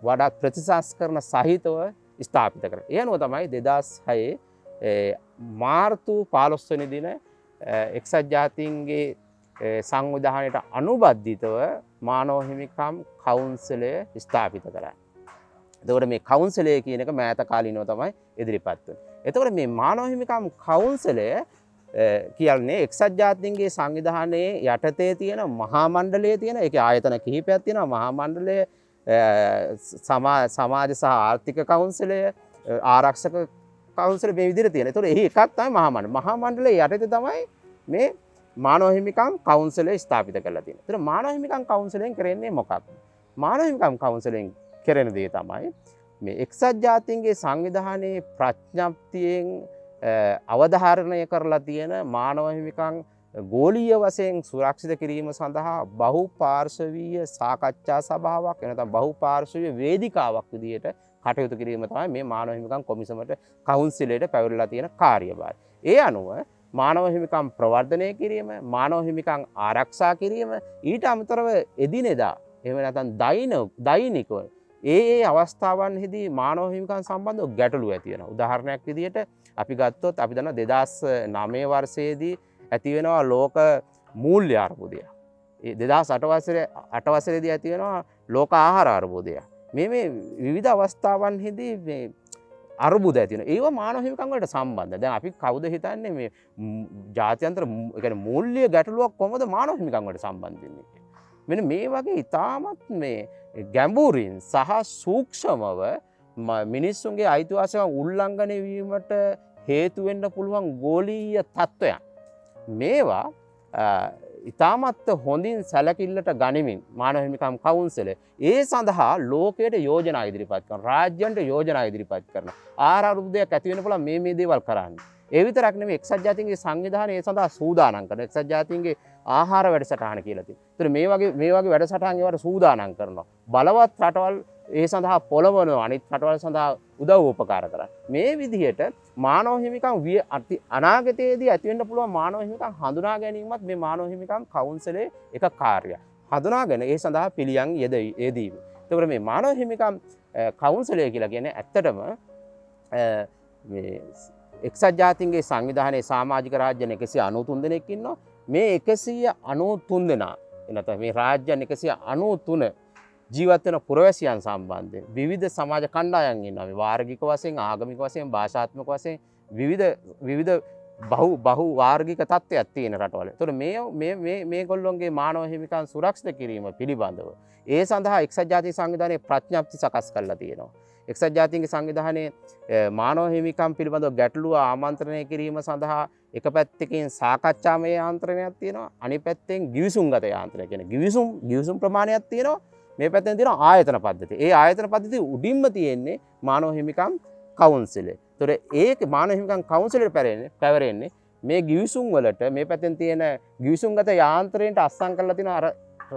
වඩාත් ප්‍රතිසංස්කරණ සහිතව ස්ථාපිත කරනවා. ඒ අනුව තමයි 2006 මාර්තු 15 වෙනි දින එක්සත් ජාතීන්ගේ සංවිධානයට අනුබද්ධිතව මානව හිමිකම් කවුන්සලය ස්ථාපිත කරන්නේ. එතකොට මේ කවුන්සලය කියන එක මෑත කාලීනව තමයි ඉදිරිපත් වෙන්නේ. එතකොට මේ මානව හිමිකම් කවුන්සලය කියන්නේ එක්සත් ජාතීන්ගේ සංවිධානයේ යටතේ තියෙන මහා මණ්ඩලයේ තියෙන ඒකේ ආයතන කිහිපයක් තියෙනවා. මහා මණ්ඩලය, සමාජ සහ ආර්ථික කවුන්සලය, ආරක්ෂක කවුන්සලය මේ විදිහට තියෙනවා. ඒතකොට එහි එකක් තමයි මහා මණ්ඩලය. මහා මණ්ඩලයේ යටතේ තමයි මේ මානව හිමිකම් කවුන්සලය ස්ථාපිත කරලා තියෙන්නේ. ඒතකොට මානව හිමිකම් කවුන්සලයෙන් කරන්නේ මොකක්ද? මානව හිමිකම් කවුන්සලයෙන් කරන දේ තමයි මේ එක්සත් ජාතීන්ගේ සංවිධානයේ ප්‍රඥප්තියෙන් අවධාරණය කරලා තියෙන මානව හිමිකම් ගෝලීය වශයෙන් සුරක්ෂිත කිරීම සඳහා බහුපාර්ශවීය සාකච්ඡා සභාවක් එනතම් බහුපාර්ශවීය වේදිකාවක් විදිහට කටයුතු කිරීම තමයි මේ මානව හිමිකම් කොමිසමට කවුන්සිලයට පැවරලා තියෙන කාර්යභාරය. ඒ අනුව මානව හිමිකම් ප්‍රවර්ධනය කිරීම, මානව හිමිකම් ආරක්ෂා කිරීම, ඊට අමතරව එදිනෙදා එහෙම නැත්නම් දෛනිකව ඒ අවස්ථාවන්හිදී මානව හිමිකම් සම්බන්ධව ගැටලු ඇති වෙනවා. උදාහරණයක් විදිහට අපි ගත්තොත් අපි දන්නවා 2009 වර්ෂයේදී ඇති වෙනවා ලෝක මූල්‍ය අර්බුදය. ඒ 2008 වසරේදී ඇති වෙනවා ලෝක ආහාර අර්බුදය. මේ විවිධ අවස්ථාවන්හිදී මේ අර්බුද ඇති වෙනවා. ඒවා මානව හිමිකම් වලට සම්බන්ධ. දැන් අපි කවුද හිතන්නේ මේ ජාත්‍යන්තර ඒ කියන්නේ මූල්‍ය ගැටලුවක් කොහොමද මානව හිමිකම් වලට සම්බන්ධ වෙන්නේ කියලා. මෙන්න මේ වගේ ඉතාමත් මේ ගැඹුරින් සහ සූක්ෂමව මිනිස්සුන්ගේ අයිතිවාසිකම් උල්ලංඝනය වීමට හේතු වෙන්න පුළුවන් ගෝලීය තත්ත්වයන් මේවා ඉතාමත් හොඳින් සැලකිල්ලට ගනිමින් මානව හිමිකම් කවුන්සලය ඒ සඳහා ලෝකයට යෝජනා ඉදිරිපත් කරනවා. රාජ්‍යන්ට යෝජනා ඉදිරිපත් කරනවා. ආහාර අර්බුදයක් ඇති වෙන්න පුළුවන් මේ දේවල් කරන්න. ඒ විතරක් නෙමෙයි එක්සත් ජාතීන්ගේ සංවිධානය ඒ සඳහා සූදානම් කරනවා. එක්සත් ජාතීන්ගේ ආහාර වැඩසටහන කියලා තියෙනවා. ඒතර මේ වගේ වැඩසටහන් ඒවට සූදානම් කරනවා. බලවත් රටවල් ඒ සඳහා පොළවනවා. අනිත් රටවල් සඳහා උදව් උපකාර කරනවා. මේ විදිහට මානව හිමිකම් අනාගතයේදී ඇති වෙන්න පුළුවන් මානව හිමිකම් හඳුනා ගැනීමත් මේ මානව හිමිකම් කවුන්සලයේ එක කාර්යයක්. හඳුනාගෙන ඒ සඳහා පිළියම් යෙදීම. එතකොට මේ මානව හිමිකම් කවුන්සලය කියලා කියන්නේ ඇත්තටම මේ එක්සත් ජාතීන්ගේ සංවිධානයේ සමාජික රාජ්‍යන 193 දෙනෙක් ඉන්නවා. මේ 193 දෙනා එනත මේ රාජ්‍යන 193 ජීවත් වෙන පුරවැසියන් සම්බන්ධයෙන් විවිධ සමාජ කණ්ඩායම් ඉන්නවා. මේ වාර්ගික වශයෙන්, ආගමික වශයෙන්, භාෂාත්මක වශයෙන් විවිධ බහු වාර්ගික තත්ත්වයක් තියෙන රටවල. ඒතකොට මේගොල්ලොන්ගේ මානව හිමිකම් සුරක්ෂිත කිරීම පිළිබඳව ඒ සඳහා එක්සත් ජාතික සංවිධානයේ ප්‍රඥප්ති සකස් කරලා තියෙනවා. එක්සත් ජාතීන්ගේ සංවිධානයේ මානව හිමිකම් පිළිබඳව ගැටලුව ආමන්ත්‍රණය කිරීම සඳහා එක පැත්තකින් සාකච්ඡාමය යාන්ත්‍රණයක් තියෙනවා. අනිත් පැත්තෙන් ගිවිසුම්ගත යාන්ත්‍රණය කියන ගිවිසුම් ප්‍රමාණයක් තියෙනවා. මේ පැත්තෙන් තියෙනවා ආයතන පද්ධතිය. ඒ ආයතන පද්ධතිය උඩින්ම තියෙන්නේ මානව හිමිකම් කවුන්සිලේ. ඒතොර ඒක මානව හිමිකම් කවුන්සිලෙට පැවරෙන්නේ මේ ගිවිසුම් වලට මේ පැත්තෙන් තියෙන ගිවිසුම්ගත යාන්ත්‍රණයට අත්සන් කරලා තියෙන අර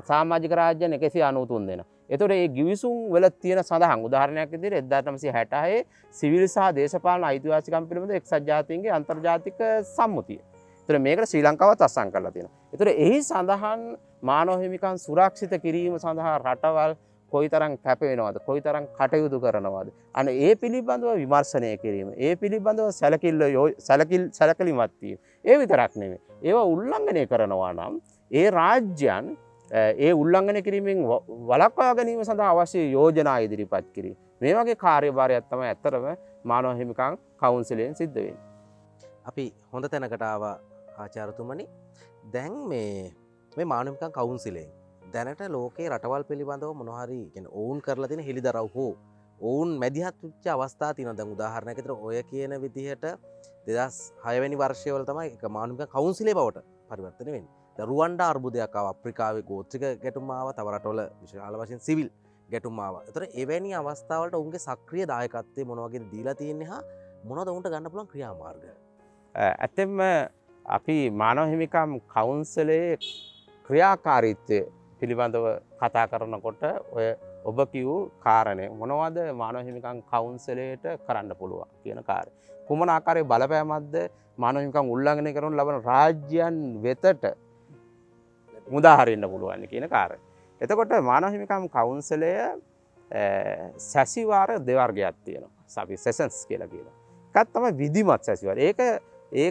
සමාජික රාජ්‍යයන් 193 දෙනා. ඒතොර මේ ගිවිසුම් වල තියෙන සඳහන් උදාහරණයක් විදිහට 1966 සිවිල් සහ දේශපාලන අයිතිවාසිකම් පිළිබඳ එක්සත් ජාතීන්ගේ අන්තර්ජාතික සම්මුතිය. ඒතොර මේකට ශ්‍රී ලංකාවත් අත්සන් කරලා තියෙනවා. ඒතොර එහි සඳහන් මානව හිමිකම් සුරක්ෂිත කිරීම සඳහා රටවල් කොයිතරම් කැප වෙනවද කොයිතරම් කටයුතු කරනවද අන්න ඒ පිළිබඳව විමර්ශනය කිරීම ඒ පිළිබඳව සැලකිලිමත් වීම ඒ විතරක් නෙමෙයි ඒවා උල්ලංඝනය කරනවා නම් ඒ රාජ්‍යයන් ඒ උල්ලංඝනය කිරීමෙන් වළක්වා ගැනීම සඳහා අවශ්‍ය යෝජනා ඉදිරිපත් කිරීම මේ වගේ කාර්යභාරයක් තමයි ඇත්තටම මානව හිමිකම් කවුන්සිලෙන් සිද්ධ වෙන්නේ. අපි හොඳ තැනකට ආවා ආචාර්යතුමනි. දැන් මේ මානව හිමිකම් කවුන්සිලෙන් දැනට ලෝකේ රටවල් පිළිබඳව මොනහරි කියන්නේ ඔවුන් කරලා තියෙන හෙළිදරව් හෝ ඔවුන් මැදිහත් වෙච්ච අවස්ථා තියෙනවා. දැන් උදාහරණයක් විදිහට ඔය කියන විදිහට 2006 වෙනි වර්ෂය වල තමයි ඒක මානව හිමිකම් කවුන්සිලේ බවට පරිවර්තනය වෙන්නේ. දැන් රුවන්ඩා අර්බුදයක් ආවා. අප්‍රිකාවේ ගෝත්‍රික ගැටුම් ආවා. තව රටවල විශාල වශයෙන් සිවිල් ගැටුම් ආවා. ඒතර එවැනි අවස්ථාවලට ඔවුන්ගේ සක්‍රීය දායකත්වය මොන වගේද දීලා තියෙන්නේ හා මොනවද ඔවුන්ට ගන්න පුළුවන් ක්‍රියාමාර්ග? ඇත්තෙන්ම අපි මානව හිමිකම් කවුන්සිලේ ක්‍රියාකාරීත්වය පිළිබඳව කතා කරනකොට ඔය ඔබ කිව් කාරණය මොනවද මානව හිමිකම් කවුන්සිලයට කරන්න පුළුවන් කියන කාර්යය. කුමන ආකාරයේ බලපෑමක්ද මානව හිමිකම් උල්ලංඝනය කරන ලබන රාජ්‍යයන් වෙතට මුදා හරින්න පුළුවන් කියන කාර්යය. එතකොට මානව හිමිකම් කවුන්සිලය සැසිවාර දෙවර්ගයක් තියෙනවා. අපි සෙෂන්ස් කියලා කියනවා. එකක් තමයි විධිමත් සැසිවාර. ඒක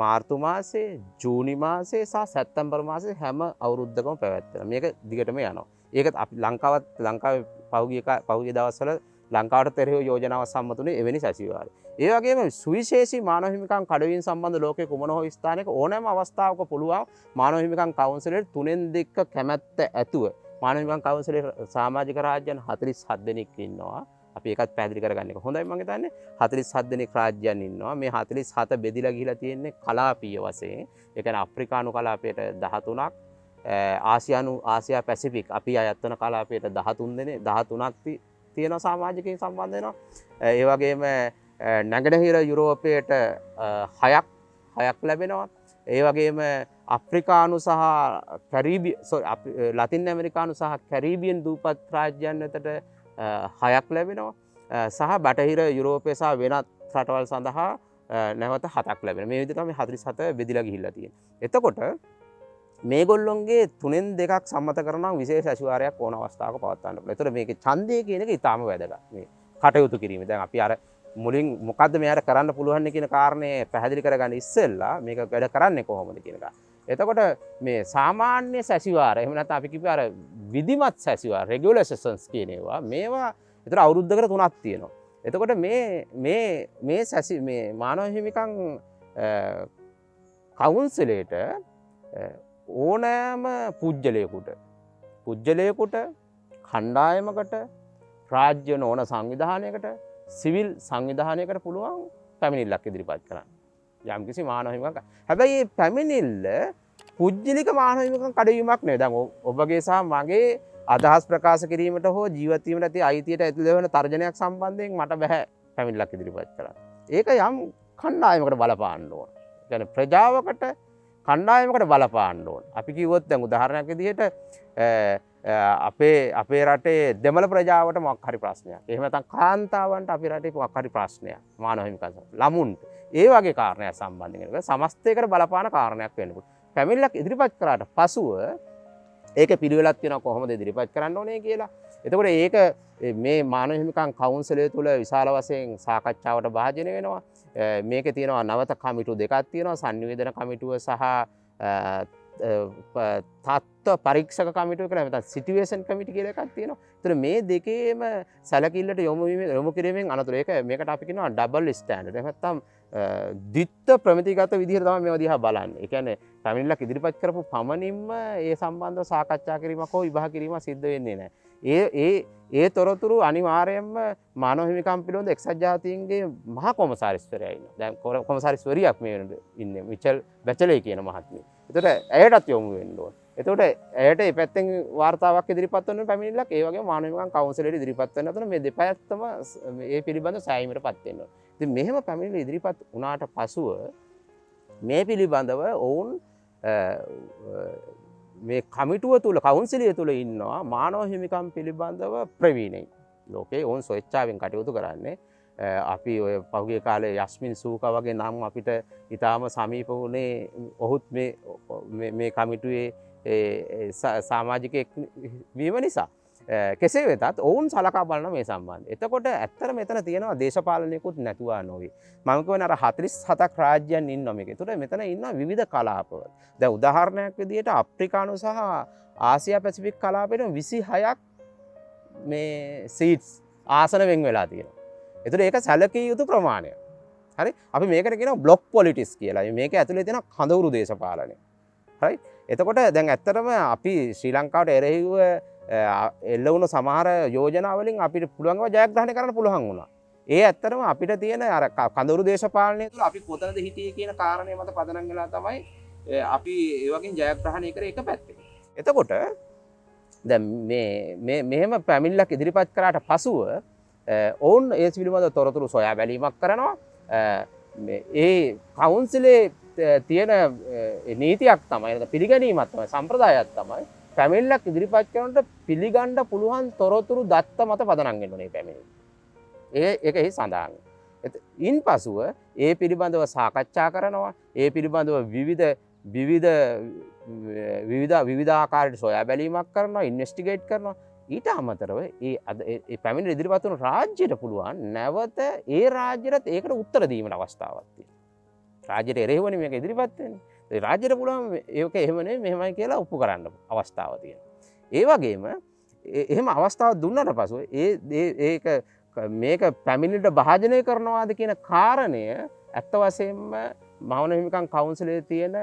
මාර්තු මාසේ ජූනි මාසේ සහ සැප්තැම්බර් මාසේ හැම අවුරුද්දකම පැවැත්වෙනවා. මේක දිගටම යනවා. ඒක අපි ලංකාවේ පහුගිය දවස්වල ලංකාවට පෙරහුව යෝජනාව සම්මතුනේ එවැනි සැසිවාරය. ඒ වගේම සුවිශේෂී මානව හිමිකම් කඩවීම් සම්බන්ධ ලෝකයේ කුමන හෝ ස්ථානයක ඕනෑම අවස්ථාවක පුළුවන් මානව හිමිකම් කවුන්සිලයට 3/2 කැමැත්ත ඇතුව මානව හිමිකම් කවුන්සිලයේ සමාජික රාජ්‍යයන් 47 දෙනෙක් ඉන්නවා. අපි ඒකත් පැහැදිලි කරගන්න එක හොඳයි මම හිතන්නේ 47 දෙනෙක් රාජ්‍යයන් ඉන්නවා. මේ 47 බෙදිලා ගිහිලා තියෙන්නේ කලාපීය වශයෙන්. ඒ කියන්නේ අප්‍රිකානු කලාපයට 13ක් ආසියා පැසිෆික් අපි අයත් වෙන කලාපයට 13ක් තියෙන සමාජිකයින් සම්බන්ධ වෙනවා. ඒ වගේම නැගෙනහිර යුරෝපයට 6ක් ලැබෙනවා. ඒ වගේම අප්‍රිකානු සහ ලතින් ඇමරිකානු සහ කැරීබියන් දූපත් රාජ්‍යයන් වෙතට 6ක් ලැබෙනවා. සහ බටහිර යුරෝපය සහ වෙනත් රටවල් සඳහා නැවත 7ක් ලැබෙනවා. මේ විදිහට තමයි 47 බෙදිලා ගිහිල්ලා තියෙන්නේ. එතකොට මේගොල්ලොන්ගේ 3/2ක් සම්මත කරනවා විශේෂ අශිවාරයක් ඕන අවස්ථාවක පවත්වන්න පුළුවන්. ඒතර මේකේ ඡන්දය කියන එක ඉතාම වැදගත්. මේ කටයුතු කිරීම. දැන් අපි අර මුලින් මොකද්ද මෙයාට කරන්න පුළුවන් කියන කාරණේ පැහැදිලි කරගන්න ඉස්සෙල්ලා මේක වැඩ කරන්නේ කොහොමද කියන එක. එතකොට මේ සාමාන්‍ය සැසිවාර එහෙම නැත්නම් අපි කිව්වේ අර විධිමත් සැසිවාර රෙගියුලර් සෙෂන්ස් කියන ඒවා මේවා ඒතර අවුරුද්දකට 3ක් තියෙනවා. එතකොට මේ මානව හිමිකම් කවුන්සිලයට ඕනෑම පුජ්‍යලයකුට කණ්ඩායමකට රාජ්‍ය නොවන සංවිධානයකට සිවිල් සංවිධානයකට පුළුවන් පැමිණිල්ලක් ඉදිරිපත් කරන්න. යම්කිසි මානව හිමිකම්. හැබැයි මේ පැමිණිල්ල පුජ්‍යලික මානව හිමිකම් කඩවීමක් නෙවෙයි. දැන් ඔබගේ සහ මගේ අදහස් ප්‍රකාශ කිරීමට හෝ ජීවත් වීමට ඇති අයිතියට ඇතුළත් වෙන තර්ජනයක් සම්බන්ධයෙන් මට බෑ පැමිණිල්ලක් ඉදිරිපත් කරන්න. ඒක යම් කණ්ඩායමකට බලපාන්න ඕන. ඒ කියන්නේ ප්‍රජාවකට කණ්ඩායමකට බලපාන්න ඕන. අපි කිව්වොත් දැන් උදාහරණයක් විදිහට අපේ රටේ දෙමළ ප්‍රජාවට මොකක් හරි ප්‍රශ්නයක්. එහෙම නැත්නම් කාන්තාවන්ට අපේ රටේ මොකක් හරි ප්‍රශ්නයක්. මානව හිමිකම් ළමුන්ට. ඒ වගේ කාරණයක් සම්බන්ධයෙන් සමස්තයකට බලපාන කාරණයක් වෙන්න පුළුවන්. පැමිණිල්ලක් ඉදිරිපත් කරාට පසුව ඒක පිළිවෙලක් තියෙනවා කොහොමද ඉදිරිපත් කරන්න ඕනේ කියලා. එතකොට ඒක මේ මානව හිමිකම් කවුන්සිලය තුළ විශාල වශයෙන් සාකච්ඡාවට භාජනය වෙනවා. මේකේ තියෙනවා නවත කමිටු දෙකක් තියෙනවා. සංනිවේදන කමිටුව සහ තත්ත්ව පරීක්ෂක කමිටුව කියලා නැත්නම් සිටුේෂන් කමිටි කියලා එකක් තියෙනවා. ඒතර මේ දෙකේම සැලකිල්ලට යොමු කිරීමෙන් අනතුරු මේකට අපි කියනවා ඩබල් ස්ටෑන්ඩඩ්. එහෙම නැත්නම් දිත්ත ප්‍රමිතිගත විදිහට තමයි මේවා දිහා බලන්නේ. ඒ කියන්නේ පැමිණිල්ලක් ඉදිරිපත් කරපු පමණින්ම ඒ සම්බන්ධව සාකච්ඡා කිරීමක් හෝ විභාග කිරීමක් සිද්ධ වෙන්නේ නැහැ. ඒ තොරතුරු අනිවාර්යයෙන්ම මානව හිමිකම් පිළිබඳ එක්සත් ජාතීන්ගේ මහා කොමසාරිස්වරයා ඉන්නවා. දැන් කොමසාරිස්වරියක් මේ ඉන්නේ මිචල් බැචලේ කියන මහත්මිය. ඒතකොට ඇයටත් යොමු වෙන්න ඕන. එතකොට ඇයට මේ පැත්තෙන් වාර්තාවක් ඉදිරිපත් කරන පැමිණිල්ලක් ඒ වගේම මානව හිමිකම් කවුන්සිලයට ඉදිරිපත් කරන අතර මේ දෙපැත්තම ඒ පිළිබඳ සෑයීමටපත් වෙන්න ඕන. ඉතින් මෙහෙම පැමිණිලි ඉදිරිපත් වුණාට පසුව මේ පිළිබඳව ඔවුන් මේ කමිටුව තුළ කවුන්සිලිය තුළ ඉන්නවා මානව හිමිකම් පිළිබඳව ප්‍රවීණයි. ලෝකේ ඔවුන් ස්වේච්ඡාවෙන් කටයුතු කරන්නේ. අපි ඔය පහුගිය කාලේ යස්මින් සූකා වගේ නම් අපිට ඊටාම සමීප වුණේ ඔහුත් මේ කමිටුවේ සමාජිකයෙක් වීම නිසා. කෙසේ වෙතත් ඔවුන් සලකා බලන මේ සම්බන්ධය. එතකොට ඇත්තට මෙතන තියෙනවා දේශපාලනයකුත් නැතුවා නොවේ. මම කියන්නේ අර 47ක් රාජ්‍යයන් ඉන්නවා මේකේ. ඒතකොට මෙතන ඉන්නවා විවිධ කලාපවල. දැන් උදාහරණයක් විදිහට අප්‍රිකානු සහ ආසියා පැසිෆික් කලාපෙට 26ක් මේ සීට්ස් ආසන වෙන් වෙලා තියෙනවා. ඒතකොට ඒක සැලකිය යුතු ප්‍රමාණයක්. හරි? අපි මේකට කියනවා බ්ලොක් පොලිටික්ස් කියලා. මේක ඇතුලේ තියෙන කඳවුරු දේශපාලනය. හරි? එතකොට දැන් ඇත්තටම අපි ශ්‍රී ලංකාවට එරෙහිව එල්ල වුණු සමහර යෝජනා වලින් අපිට පුළුවන්ව ජයග්‍රහණය කරන්න පුළුවන් වුණා. ඒ ඇත්තටම අපිට තියෙන අර කඳවුරු දේශපාලනය තුළ අපි කොතනද හිටියේ කියන කාරණය මත පදනම් වෙලා තමයි අපි ඒ වගේ ජයග්‍රහණය කරේ එක පැත්තකින්. එතකොට දැන් මෙහෙම පැමිණිල්ලක් ඉදිරිපත් කරාට පසුව ඔවුන් ඒ පිළිබඳව තොරතුරු සොයා බැලීමක් කරනවා. ඒ කවුන්සිලේ තියෙන නීතියක් තමයි පිළිගැනීමක් තමයි සම්ප්‍රදායක් තමයි පැමිණිල්ලක් ඉදිරිපත් කරනකොට පිළිගන්න පුළුවන් තොරතුරු දත්ත මත පදනම් වෙන්න ඕනේ පැමිණිල්ල. ඒකෙහි සඳහන්. ඉන්පසුව ඒ පිළිබඳව සාකච්ඡා කරනවා. ඒ පිළිබඳව විවිධ ආකාරයට සොයා බැලීමක් කරනවා, ඉන්වෙස්ටිගේට් කරනවා. ඊට අමතරව ඒ පැමිණිලි ඉදිරිපත් වුණු රාජ්‍යයට පුළුවන් නැවත ඒ රාජ්‍යයට ඒකට උත්තර දීමට අවස්ථාවක් තියෙනවා. රාජ්‍යයට එරෙහිවනේ මේක ඉදිරිපත් වෙන්නේ. ඒ රාජ්‍යයට පුළුවන් ඒක එහෙම නෙමෙයි මෙහෙමයි කියලා ඔප්පු කරන්න අවස්ථාව තියෙනවා. ඒ වගේම එහෙම අවස්ථාවක් දුන්නාට පස්සේ ඒක මේක පැමිණිලිට භාජනය කරනවාද කියන කාරණය ඇත්ත වශයෙන්ම මහවන හිමිකම් කවුන්සිලයේ තියෙන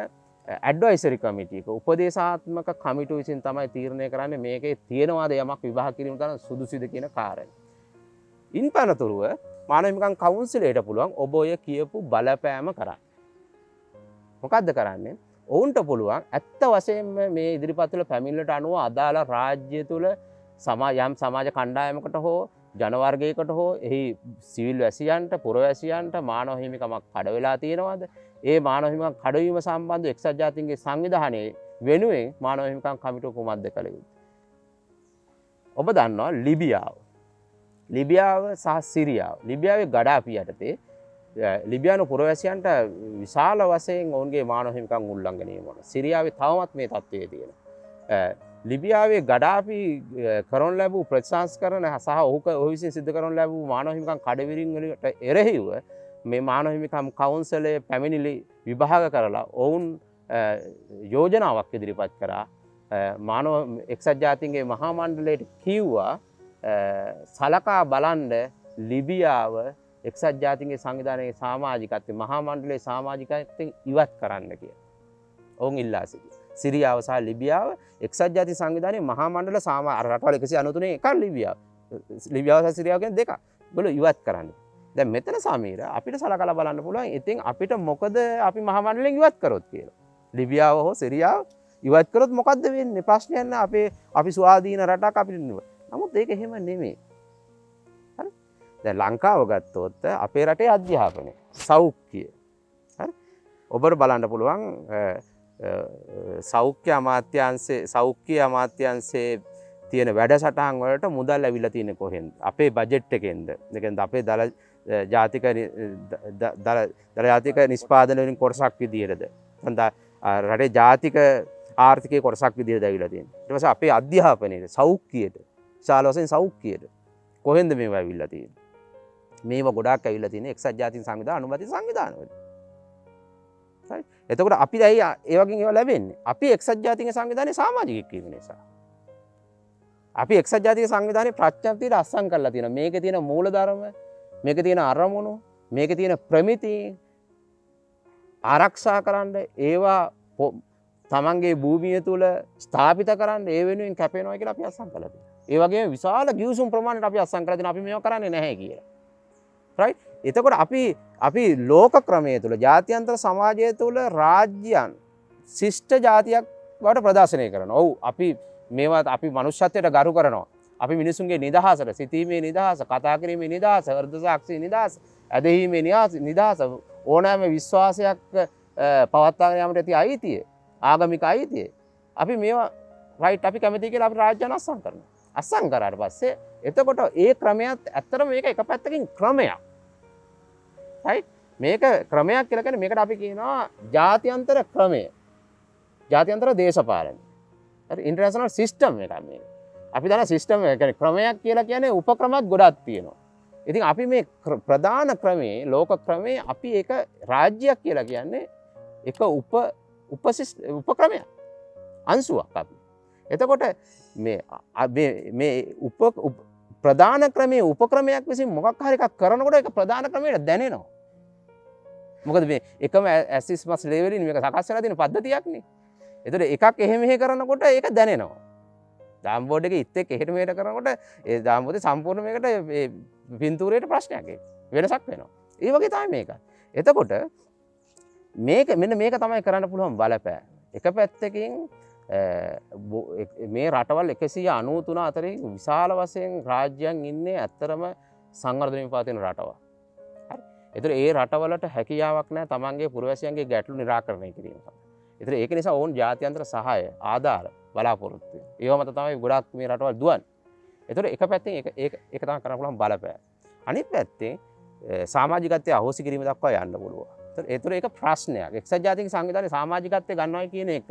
ඇඩ්වයිසරි කමිටි එක උපදේශාත්මක කමිටුව විසින් තමයි තීරණය කරන්නේ මේකේ තියෙනවාද යමක් විවාහ කිරීම තරම් සුදුසුද කියන කාරණය. ඉන්පනතුරුව මානව හිමිකම් කවුන්සිලයට පුළුවන් ඔබ ඔය කියපු බලපෑම කරන්න. මොකද්ද කරන්නේ? ඔවුන්ට පුළුවන් ඇත්ත වශයෙන්ම මේ ඉදිරිපත් වල පැමිණිල්ලට අනුව අදාළ රාජ්‍ය තුල යම් සමාජ කණ්ඩායමකට හෝ ජනවර්ගයකට හෝ එහි සිවිල් වැසියන්ට පුරවැසියන්ට මානව හිමිකමක් කඩ වෙලා තියෙනවද? ඒ මානව හිමිකම් කඩවීම සම්බන්ධව එක්සත් ජාතීන්ගේ සංවිධානයේ වෙනුවෙන් මානව හිමිකම් කමිටුව කුමක්ද කළ යුත්තේ? ඔබ දන්නවා ලිබියාව සහ සිරියාව. ලිබියාවේ ගඩාෆි යටතේ ලිබියානු පුරවැසියන්ට විශාල වශයෙන් ඔවුන්ගේ මානව හිමිකම් උල්ලංඝනය වුණා. සිරියාවේ තවමත් මේ තත්ත්වයේ තියෙනවා. ලිබියාවේ ගඩාෆි කරන ලැබූ ප්‍රතිසංස්කරණ සහ ඔහු විසින් සිදු කරන ලැබූ මානව හිමිකම් කඩවිරින් වලට එරෙහිව මේ මානව හිමිකම් කවුන්සිලයේ පැමිණිලි විභාග කරලා ඔවුන් යෝජනාවක් ඉදිරිපත් කරා. මානව එක්සත් ජාතීන්ගේ මහා මණ්ඩලයට කිව්වා සලකා බලන්න ලිබියාව එක්සත් ජාතීන්ගේ සංවිධානයේ සමාජිකත්වයේ මහා මණ්ඩලයේ සමාජිකත්වයෙන් ඉවත් කරන්න කියලා. ඔවුන් ඉල්ලා සිටියා. සිරියාව සහ ලිබියාව එක්සත් ජාති සංවිධානයේ මහා මණ්ඩල රටවල් 193 එකක් ලිබියාව සහ සිරියාව කියන දෙක. ඒගොල්ලෝ ඉවත් කරන්න. දැන් මෙතන සමීර අපිට සලකලා බලන්න පුළුවන් ඉතින් අපිට මොකද අපි මහා මණ්ඩලයෙන් ඉවත් කරොත් කියලා. ලිබියාව හෝ සිරියාව ඉවත් කරොත් මොකද්ද වෙන්නේ? ප්‍රශ්නයක් නෑ. අපි ස්වාධීන රටක් අපිට නෙවෙයි. නමුත් ඒක එහෙම නෙමෙයි. හරි? දැන් ලංකාව ගත්තොත් අපේ රටේ අධ්‍යාපනය සෞඛ්‍ය හරි? ඔබට බලන්න පුළුවන් සෞඛ්‍ය අමාත්‍යාංශයේ තියෙන වැඩසටහන් වලට මුදල් ඇවිල්ලා තියෙන්නේ කොහෙන්ද? අපේ බජට් එකෙන්ද? ඒ කියන්නේ අපේ දල ජාතික නිෂ්පාදන වලින් කොටසක් විදියටද? රටේ ජාතික ආර්ථිකයේ කොටසක් විදියට ඇවිල්ලා තියෙන්නේ. ඊට පස්සේ අපේ අධ්‍යාපනයේ සෞඛ්‍යයට විශාල වශයෙන් සෞඛ්‍යයට කොහෙන්ද මේවා ඇවිල්ලා තියෙන්නේ? මේවා ගොඩාක් ඇවිල්ලා තියෙන්නේ එක්සත් ජාතීන් සංවිධාන අනුමැතිය සංවිධානවල. හරි. එතකොට අපි දැන් ඒ වගේ ඒවා ලැබෙන්නේ. අපි එක්සත් ජාතීන්ගේ සංවිධානයේ සමාජිකයෙක් වීම නිසා. අපි එක්සත් ජාතික සංවිධානයේ ප්‍රඥප්තියට අස්සම් කරලා තියෙනවා. මේකේ තියෙන මූලධර්ම, මේකේ තියෙන අරමුණු, මේකේ තියෙන ප්‍රමිති, ආරක්ෂා කරන්න ඒවා තමන්ගේ භූමිය තුල ස්ථාපිත කරන්න ඒ වෙනුවෙන් කැපෙනවා කියලා අපි අත්සන් කළා තියෙනවා. ඒ වගේම විශාල ගිවිසුම් ප්‍රමාණයට අපි අත්සන් කරලා තියෙනවා අපි මේවා කරන්නේ නැහැ කියලා. රයිට්? එතකොට අපි ලෝක ක්‍රමයේ තුල ජාත්‍යන්තර සමාජය තුල රාජ්‍යයන් ශිෂ්ට ජාතියක් බවට ප්‍රදර්ශනය කරනවා. ඔව් අපි මේවා අපි මනුෂ්‍යත්වයට ගරු කරනවා. අපි මිනිසුන්ගේ නිදහසට, සිතීමේ නිදහස, කතා කිරීමේ නිදහස, හෘද සාක්ෂි නිදහස, ඇදහිීමේ නිදහස, ඕනෑම විශ්වාසයක් පවත්වාගෙන යාමට ඇති අයිතිය, ආගමික අයිතිය. අපි මේවා රයිට් අපි කැමති කියලා අපි රාජ්‍යයන් අත්සන් කරනවා. අත්සන් කරාට පස්සේ එතකොට ඒ ක්‍රමයක් ඇත්තටම මේක එක පැත්තකින් ක්‍රමයක්. රයිට්? මේක ක්‍රමයක් කියලා කියන්නේ මේකට අපි කියනවා ජාත්‍යන්තර ක්‍රමය. ජාත්‍යන්තර දේශපාලනය. හරි ඉන්ටර්නැෂනල් සිස්ටම් එකක් මේක. අපි දන්න සිස්ටම් එක කියන්නේ ක්‍රමයක් කියලා කියන්නේ උපක්‍රමත් ගොඩක් තියෙනවා. ඉතින් අපි මේ ප්‍රධාන ක්‍රමේ ලෝක ක්‍රමේ අපි ඒක රාජ්‍යයක් කියලා කියන්නේ එක උපක්‍රමයක්. අංශුවක් අපි. එතකොට මේ ප්‍රධාන ක්‍රමයේ උපක්‍රමයක් විසින් මොකක් හරි එකක් කරනකොට ඒක ප්‍රධාන ක්‍රමයට දැනෙනවා. මොකද මේ එකම ඇසිස්මස් ලේවලින් මේක සකස් වෙලා තියෙන පද්ධතියක්නේ. එතකොට එකක් එහෙ මෙහෙ කරනකොට ඒක දැනෙනවා. දාම් බෝඩ් එකේ ඉත් එක්ක එහෙට මෙහෙට කරනකොට ඒ දාම් බෝඩේ සම්පූර්ණ මේකට මේ පින්තූරයට ප්‍රශ්නයක් ඒක. වෙනසක් වෙනවා. ඒ වගේ තමයි මේක. එතකොට මෙන්න මේක තමයි කරන්න පුළුවන් බලපෑ. එක පැත්තකින් මේ රටවල් 193 අතරින් විශාල වශයෙන් රාජ්‍යයන් ඉන්නේ ඇත්තරම සංවර්ධනය පවතින රටවල්. හරි. ඒතර ඒ රටවලට හැකියාවක් නැහැ තමන්ගේ පුරවැසියන්ගේ ගැටලු නිරාකරණය කිරීම සඳහා. ඒතර ඒක නිසා ඕන් ජාත්‍යන්තර සහාය ආධාර බලාපොරොත්තු වෙනවා. ඒව මත තමයි ගොඩක් මේ රටවල් දුවන්නේ. ඒතර එක පැත්තෙන් ඒක තමයි කරන්න පුළුවන් බලපෑම. අනිත් පැත්තෙන් සමාජිකත්වයේ අහෝසි කිරීම දක්වා යන්න පුළුවන්. ඒතර ඒක ප්‍රශ්නයක්. එක්සත් ජාතික සංවිධානයේ සමාජිකත්වයේ ගන්නවා කියන එක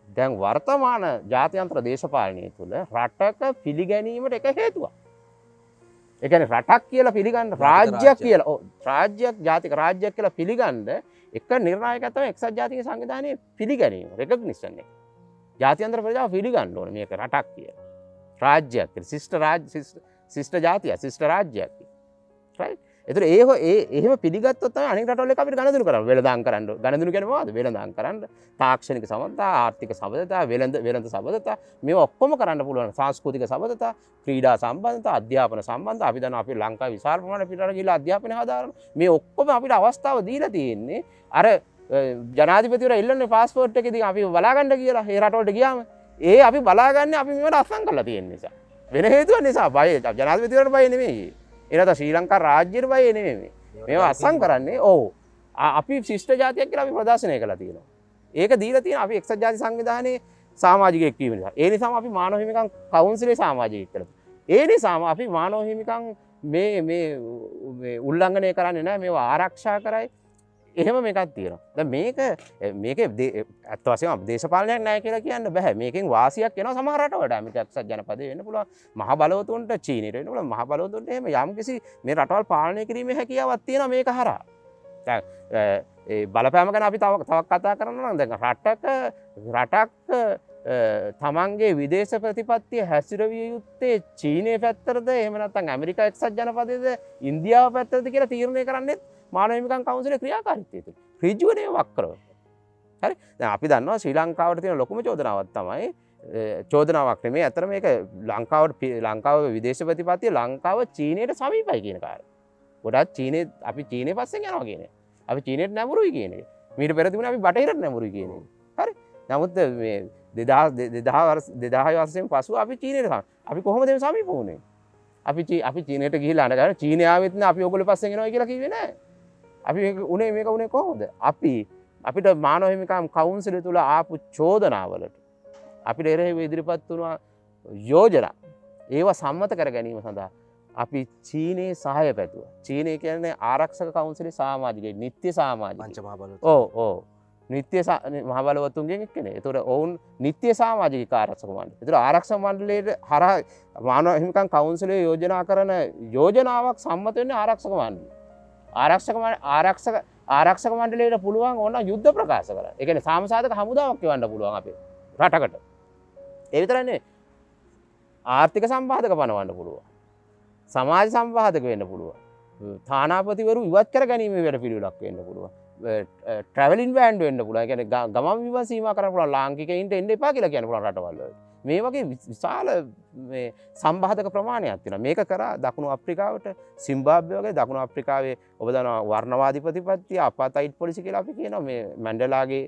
දැන් වර්තමාන ජාත්‍යන්තර දේශපාලනය තුළ රටක පිළිගැනීමට එක හේතුවක්. ඒ කියන්නේ රටක් කියලා පිළිගන්න රාජ්‍යයක් කියලා රාජ්‍යයක් ජාතික රාජ්‍යයක් කියලා පිළිගන්න එක නිර්ණායකයක් තමයි එක්සත් ජාතික සංවිධානයේ පිළිගැනීම රෙකග්නිෂන් එක. ජාත්‍යන්තර ප්‍රජාව පිළිගන්න ඕනේ මේක රටක් කියලා. රාජ්‍යයක් කියලා ශිෂ්ට ජාතිය ශිෂ්ට රාජ්‍යයක් කියලා. රයිට්? ඒතර එහෙම පිළිගත්තොත් තමයි අනිත් රටවල එක අපිට ගණදුණු කරන්න. වෙළඳාම් කරන්න. ගණදුණු කියන්නේ මොකද්ද? වෙළඳාම් කරන්න. තාක්ෂණික සබඳතා, ආර්ථික සබඳතා, වෙළඳ සබඳතා මේවා ඔක්කොම කරන්න පුළුවන්. සංස්කෘතික සබඳතා, ක්‍රීඩා සම්බන්ධතා, අධ්‍යාපන සම්බන්ධතා. අපි දන්නවා අපි ලංකාවේ විශාල ප්‍රමාණයක් පිටරට ගිහිල්ලා අධ්‍යාපනය හදාරන. මේ ඔක්කොම අපිට අවස්ථාව දීලා තියෙන්නේ අර ජනාධිපතිවරයා ඉල්ලන්නේ પાස්පෝර්ට් එකේදී අපි බලා ගන්න කියලා. ඒ රටවලට ගියාම ඒ අපි බලාගන්නේ අපි මේවට අත්සන් කරලා තියෙන නිසා. වෙන හේතුවක් නිසා බය ජනාධිපතිවරයාට බය නෙමෙයි. එනත ශ්‍රී ලංකා රාජ්‍යයට බය නෙමෙයි. මේවා අත්සන් කරන්නේ ඔව් අපි ශිෂ්ට ජාතියක් කියලා අපි ප්‍රදර්ශනය කළා තියෙනවා. ඒක දීලා තියෙන අපි එක්සත් ජාතික සංවිධානයේ සමාජිකයෙක් වීම නිසා. ඒ නිසාම අපි මානව හිමිකම් කවුන්සිලේ සමාජිකයෙක් කියලා. ඒ නිසාම අපි මානව හිමිකම් මේ උල්ලංඝනය කරන්නේ නැහැ. මේවා ආරක්ෂා කරයි. එහෙම මේකක් තියෙනවා. දැන් මේකේ ඇත්ත වශයෙන්ම දේශපාලනයක් නැහැ කියලා කියන්න බෑ. මේකෙන් වාසියක් එනවා සමහර රටවලට. අමිත එක්සත් ජනපදයේ වෙන්න පුළුවන්. මහ බලවතුන්ට චීනෙට වෙන්න පුළුවන්. මහ බලවතුන්ට එහෙම යම්කිසි මේ රටවල් පාලනය කිරීමේ හැකියාවක් තියෙනවා මේක හරහා. දැන් ඒ බලපෑම ගැන අපි තව කතා කරනවා නම් දැන් රටක් තමන්ගේ විදේශ ප්‍රතිපත්තිය හැසිරවිය යුත්තේ චීනයේ පැත්තටද එහෙම නැත්නම් ඇමරිකා එක්සත් ජනපදයේද ඉන්දියාව පැත්තටද කියලා තීරණය කරන්නේ මානව හිමිකම් කවුන්සිලේ ක්‍රියාකාරීත්වය තුළ ඍජුවනේ වක්‍රව. හරි. දැන් අපි දන්නවා ශ්‍රී ලංකාවට තියෙන ලොකුම චෝදනාවක් තමයි චෝදනාවක් නෙමෙයි. අතර මේක ලංකාවේ විදේශ ප්‍රතිපත්තිය ලංකාව චීනයට සමීපයි කියන කාරණා. ගොඩක් අපි චීනයේ පස්සෙන් යනවා කියන්නේ. අපි චීනයට නැඹුරුයි කියන්නේ. මීට පෙර තිබුණේ අපි බටහිරට නැඹුරුයි කියන්නේ. හරි. නමුත් මේ 2000 වර්ෂයෙන් පසු අපි චීනයට අපි කොහොමද මේ සමීප වුනේ? අපි චීනයට ගිහිල්ලා අඬගන්න චීනය ආවෙත් නෑ අපි ඕගොල්ලෝ පස්සෙන් එනවා කියලා කිව්වේ නෑ. අපි මේක උනේ කොහොමද? අපිට මානව හිමිකම් කවුන්සිලය තුල ආපු චෝදනාවලට අපිට එරෙහිව ඉදිරිපත් වුණා යෝජනා ඒවා සම්මත කර ගැනීම සඳහා අපි චීනයේ සහාය පැතුවා. චීනය කියන්නේ ආරක්ෂක කවුන්සිලේ සමාජිකයෙක්, නිත්‍ය සමාජිකයෙක්. පංච මහ බලවතුන්. ඔව්. නිත්‍ය මහ බලවතුන්ගෙන් එක්කනේ. ඒතකොට ඔවුන් නිත්‍ය සමාජික ආරක්ෂක මණ්ඩලය. ඒතකොට ආරක්ෂක මණ්ඩලයේ හරහා මානව හිමිකම් කවුන්සිලයේ යෝජනා කරන යෝජනාවක් සම්මත වෙන්නේ ආරක්ෂක මණ්ඩලය. ආරක්ෂක මණ්ඩලයට පුළුවන් ඕන යුද්ධ ප්‍රකාශ කරන්න. ඒ කියන්නේ සාමසාධක හමුදාවක් එවන්න පුළුවන් අපේ රටකට. ඒ විතරයි නෙවෙයි. ආර්ථික සම්පාදක පනවන්න පුළුවන්. සමාජ සම්පාදක වෙන්න පුළුවන්. තානාපතිවරු ඉවත් කර ගැනීම වැඩ පිළිවෙලක් වෙන්න පුළුවන්. ට්‍රැවලින් බෑන්ඩ් වෙන්න පුළුවන්. ඒ කියන්නේ ගමන් බිමන් සීමා කරන්න පුළුවන්. ලාංකිකයින්ට එන්න එපා කියලා කියන්න පුළුවන් රටවල් වල. මේ වගේ විශාල මේ සම්බාධක ප්‍රමාණයක් තියෙනවා. මේක කරා දකුණු අප්‍රිකාවට සිම්බාබ්වේ වගේ දකුණු අප්‍රිකාවේ ඔබ දන්නවා වර්ණවාදී ප්‍රතිපත්තිය අපාතයිඩ් පොලිසි කියලා අපි කියනවා. මේ මැන්ඩෙලාගේ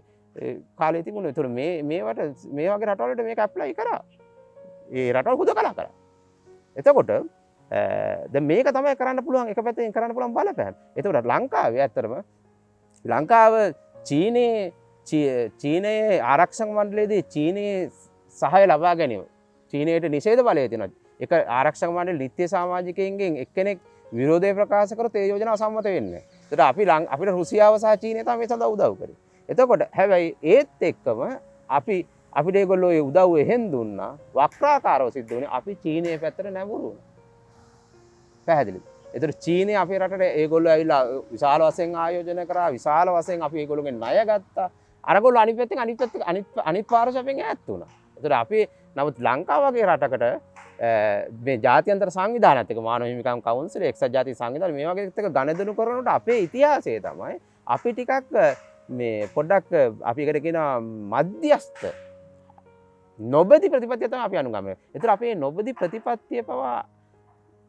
කාලේ තිබුණේ. ඒතර මේවට මේ වගේ රටවලට මේක ඇප්ලයි කරා. ඒ රටවල් හුදකලා කරා. එතකොට දැන් මේක තමයි කරන්න පුළුවන් එක පැත්තෙන් කරන්න පුළුවන් බලපෑම. එතකොට ලංකාවේ ඇත්තටම ලංකාව චීනයේ ආරක්ෂක මණ්ඩලයේදී චීනයේ සහාය ලබා ගැනීම චීනයට නිෂේධ බලය තියෙනවා. එක ආරක්ෂක මණ්ඩල නිත්‍ය සමාජිකයින්ගෙන් එක්කෙනෙක් විරෝධය ප්‍රකාශ කරොත් ඒ යෝජනාව සම්මත වෙන්නේ නැහැ. ඒතර අපිට රුසියාව සහ චීනය තමයි මේ සඳහා උදව් කරේ. එතකොට හැබැයි ඒත් එක්කම අපිට ඒගොල්ලෝ ඒ උදව්ව එහෙන් දුන්නා වක්‍රාකාරව සිද්ධ වුණේ අපි චීනයේ පැත්තට නැඹුරු වුණා. පැහැදිලිද? ඒතර චීනය අපේ රටට ඒගොල්ලෝ ඇවිල්ලා විශාල වශයෙන් ආයෝජනය කරා විශාල වශයෙන් අපි ඒගොල්ලෝගෙන් ණය ගත්තා. අරගොල්ලෝ අනිත් පැත්තෙන් අනිත් පාර්ශවයෙන් ඈත් වුණා. ඒතර අපි නමුත් ලංකාව වගේ රටකට මේ ජාත්‍යන්තර සංවිධානයත් එක්ක මානව හිමිකම් කවුන්සිල් එක්සත් ජාතික සංවිධානය මේ වගේ එක්ක ගණදෙනු කරනකොට අපේ ඉතිහාසය තමයි අපි ටිකක් මේ පොඩ්ඩක් අපි එකට කියනවා මධ්‍යස්ථ නොබදි ප්‍රතිපත්තිය තමයි අපි අනුගමනය. ඒතර අපේ නොබදි ප්‍රතිපත්තිය පවා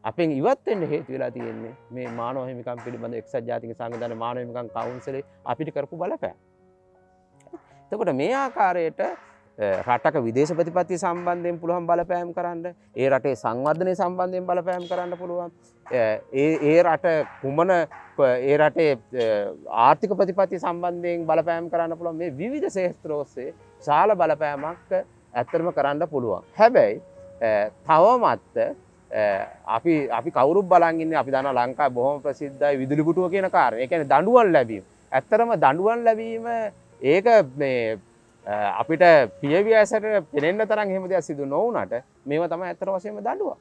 අපෙන් ඉවත් වෙන්න හේතු වෙලා තියෙන්නේ මේ මානව හිමිකම් පිළිබඳ එක්සත් ජාතික සංවිධානයේ මානව හිමිකම් කවුන්සිලේ අපිට කරපු බලපෑම. එතකොට මේ ආකාරයට රටක විදේශ ප්‍රතිපත්තිය සම්බන්ධයෙන් පුළුවන් බලපෑම් කරන්න, ඒ රටේ සංවර්ධනය සම්බන්ධයෙන් බලපෑම් කරන්න පුළුවන්. ඒ රට කුමන ඒ රටේ ආර්ථික ප්‍රතිපත්තිය සම්බන්ධයෙන් බලපෑම් කරන්න පුළුවන්. මේ විවිධ ක්ෂේත්‍ර ඔස්සේ විශාල බලපෑමක් ඇත්තටම කරන්න පුළුවන්. හැබැයි තවමත් අපි කවුරුත් බලන් ඉන්නේ අපි දන්නවා ලංකාවේ බොහොම ප්‍රසිද්ධයි විදුලි පුටුව කියන කාරණේ. ඒ කියන්නේ දඬුවම් ලැබීම. ඇත්තටම දඬුවම් ලැබීම ඒක මේ අපිට පියවි ඇසට පෙනෙන්න තරම් එහෙම දෙයක් සිදු නොවුනට මේව තමයි ඇත්තට වශයෙන්ම දඬුවම්.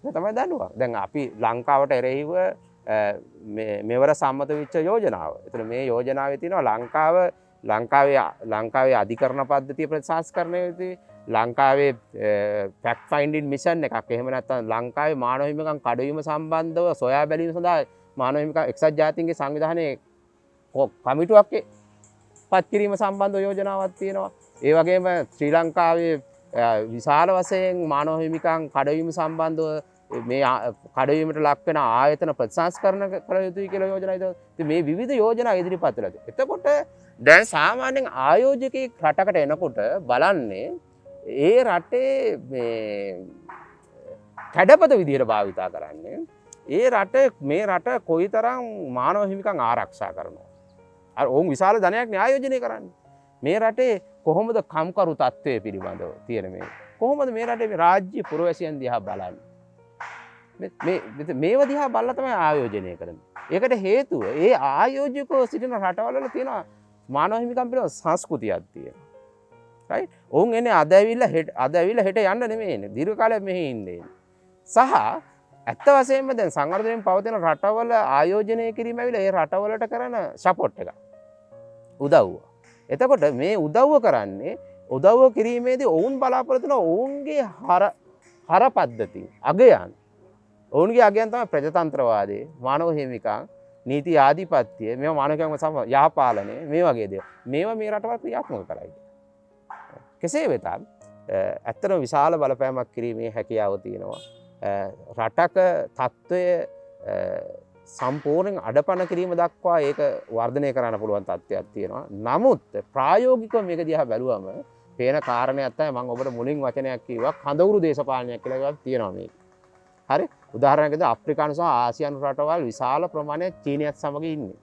මේ තමයි දඬුවම්. දැන් අපි ලංකාවට එරෙහිව මෙවර සම්මත වෙච්ච යෝජනාව. ඒතර මේ යෝජනාවේ තියෙනවා ලංකාවේ අධිකරණ පද්ධතිය ප්‍රතිසංස්කරණය වෙති ලංකාවේ ෆැක්ට් ෆයින්ඩින් මිෂන් එකක්. එහෙම නැත්නම් ලංකාවේ මානව හිමිකම් කඩවීම සම්බන්ධව සොයා බැලීම සඳහා මානව හිමිකම් එක්සත් ජාතීන්ගේ සංවිධානයේ කමිටුවක් පත් කිරීම සම්බන්ධ යෝජනාවක් තියෙනවා. ඒ වගේම ශ්‍රී ලංකාවේ විශාල වශයෙන් මානව හිමිකම් කඩවීම සම්බන්ධව මේ කඩවීමට ලක් වෙන ආයතන ප්‍රතිසංස්කරණ කළ යුතුයි කියලා යෝජනා ඉදලා. ඉතින් මේ විවිධ යෝජනා ඉදිරිපත් වෙලා තියෙනවා. එතකොට දැන් සාමාන්‍යයෙන් ආයෝජකයෙක් රටකට එනකොට බලන්නේ ඒ රටේ මේ කැඩපත විදිහට භාවිතා කරන්නේ මේ රට කොයිතරම් මානව හිමිකම් ආරක්ෂා කරනවා. අර ඔවුන් විශාල ධනයක් ආයෝජනය කරන්නේ. මේ රටේ කොහොමද කම්කරු තත්ත්වය පිළිබඳව තියෙන මේ කොහොමද මේ රටේ මේ රාජ්‍ය පුරවැසියන් දිහා බලන්නේ. මේව දිහා බලලා තමයි ආයෝජනය කරන්නේ. ඒකට හේතුව ඒ ආයෝජකව සිටින රටවල තියෙන මානව හිමිකම් පිළිබඳ සංස්කෘතියක් තියෙනවා. right? ඔවුන් එන්නේ අද ඇවිල්ලා හෙට යන්න නෙමෙයි එන්නේ. දීර්ඝ කාලයක් මෙහි ඉන්නේ. සහ ඇත්ත වශයෙන්ම දැන් සංවර්ධනයෙන් පවතින රටවල ආයෝජනය කිරීම ඇවිල්ලා ඒ රටවලට කරන සපෝට් එක. උදව්ව. එතකොට මේ උදව්ව කරන්නේ උදව්ව කිරීමේදී ඔවුන් බලාපොරොත්තු වෙන ඔවුන්ගේ හර පද්ධති අගයන්. ඔවුන්ගේ අගයන් තමයි ප්‍රජාතන්ත්‍රවාදී, මානව හිමිකම්, නීති ආධිපත්‍ය, මේවා මානව හිමිකම් යහපාලනය මේ වගේ දේවල්. මේවා මේ රටවල් ක්‍රියාත්මක කරයි. කෙසේ වෙතත් ඇත්තටම විශාල බලපෑමක් කිරීමේ හැකියාව තියෙනවා. රටක තත්ත්වය සම්පූර්ණයෙන් අඩපණ කිරීම දක්වා ඒක වර්ධනය කරන්න පුළුවන් තත්ත්වයක් තියෙනවා. නමුත් ප්‍රායෝගිකව මේක දිහා බැලුවම පේන කාරණයක් තමයි මම ඔබට මුලින් වචනයක් කිව්වා කඳවුරු දේශපාලනයක් කියලා එකක් තියෙනවා මේක. හරි? උදාහරණයක් විදිහට අප්‍රිකානු සහ ආසියානු රටවල් විශාල ප්‍රමාණයක් චීනයත් සමග ඉන්නේ.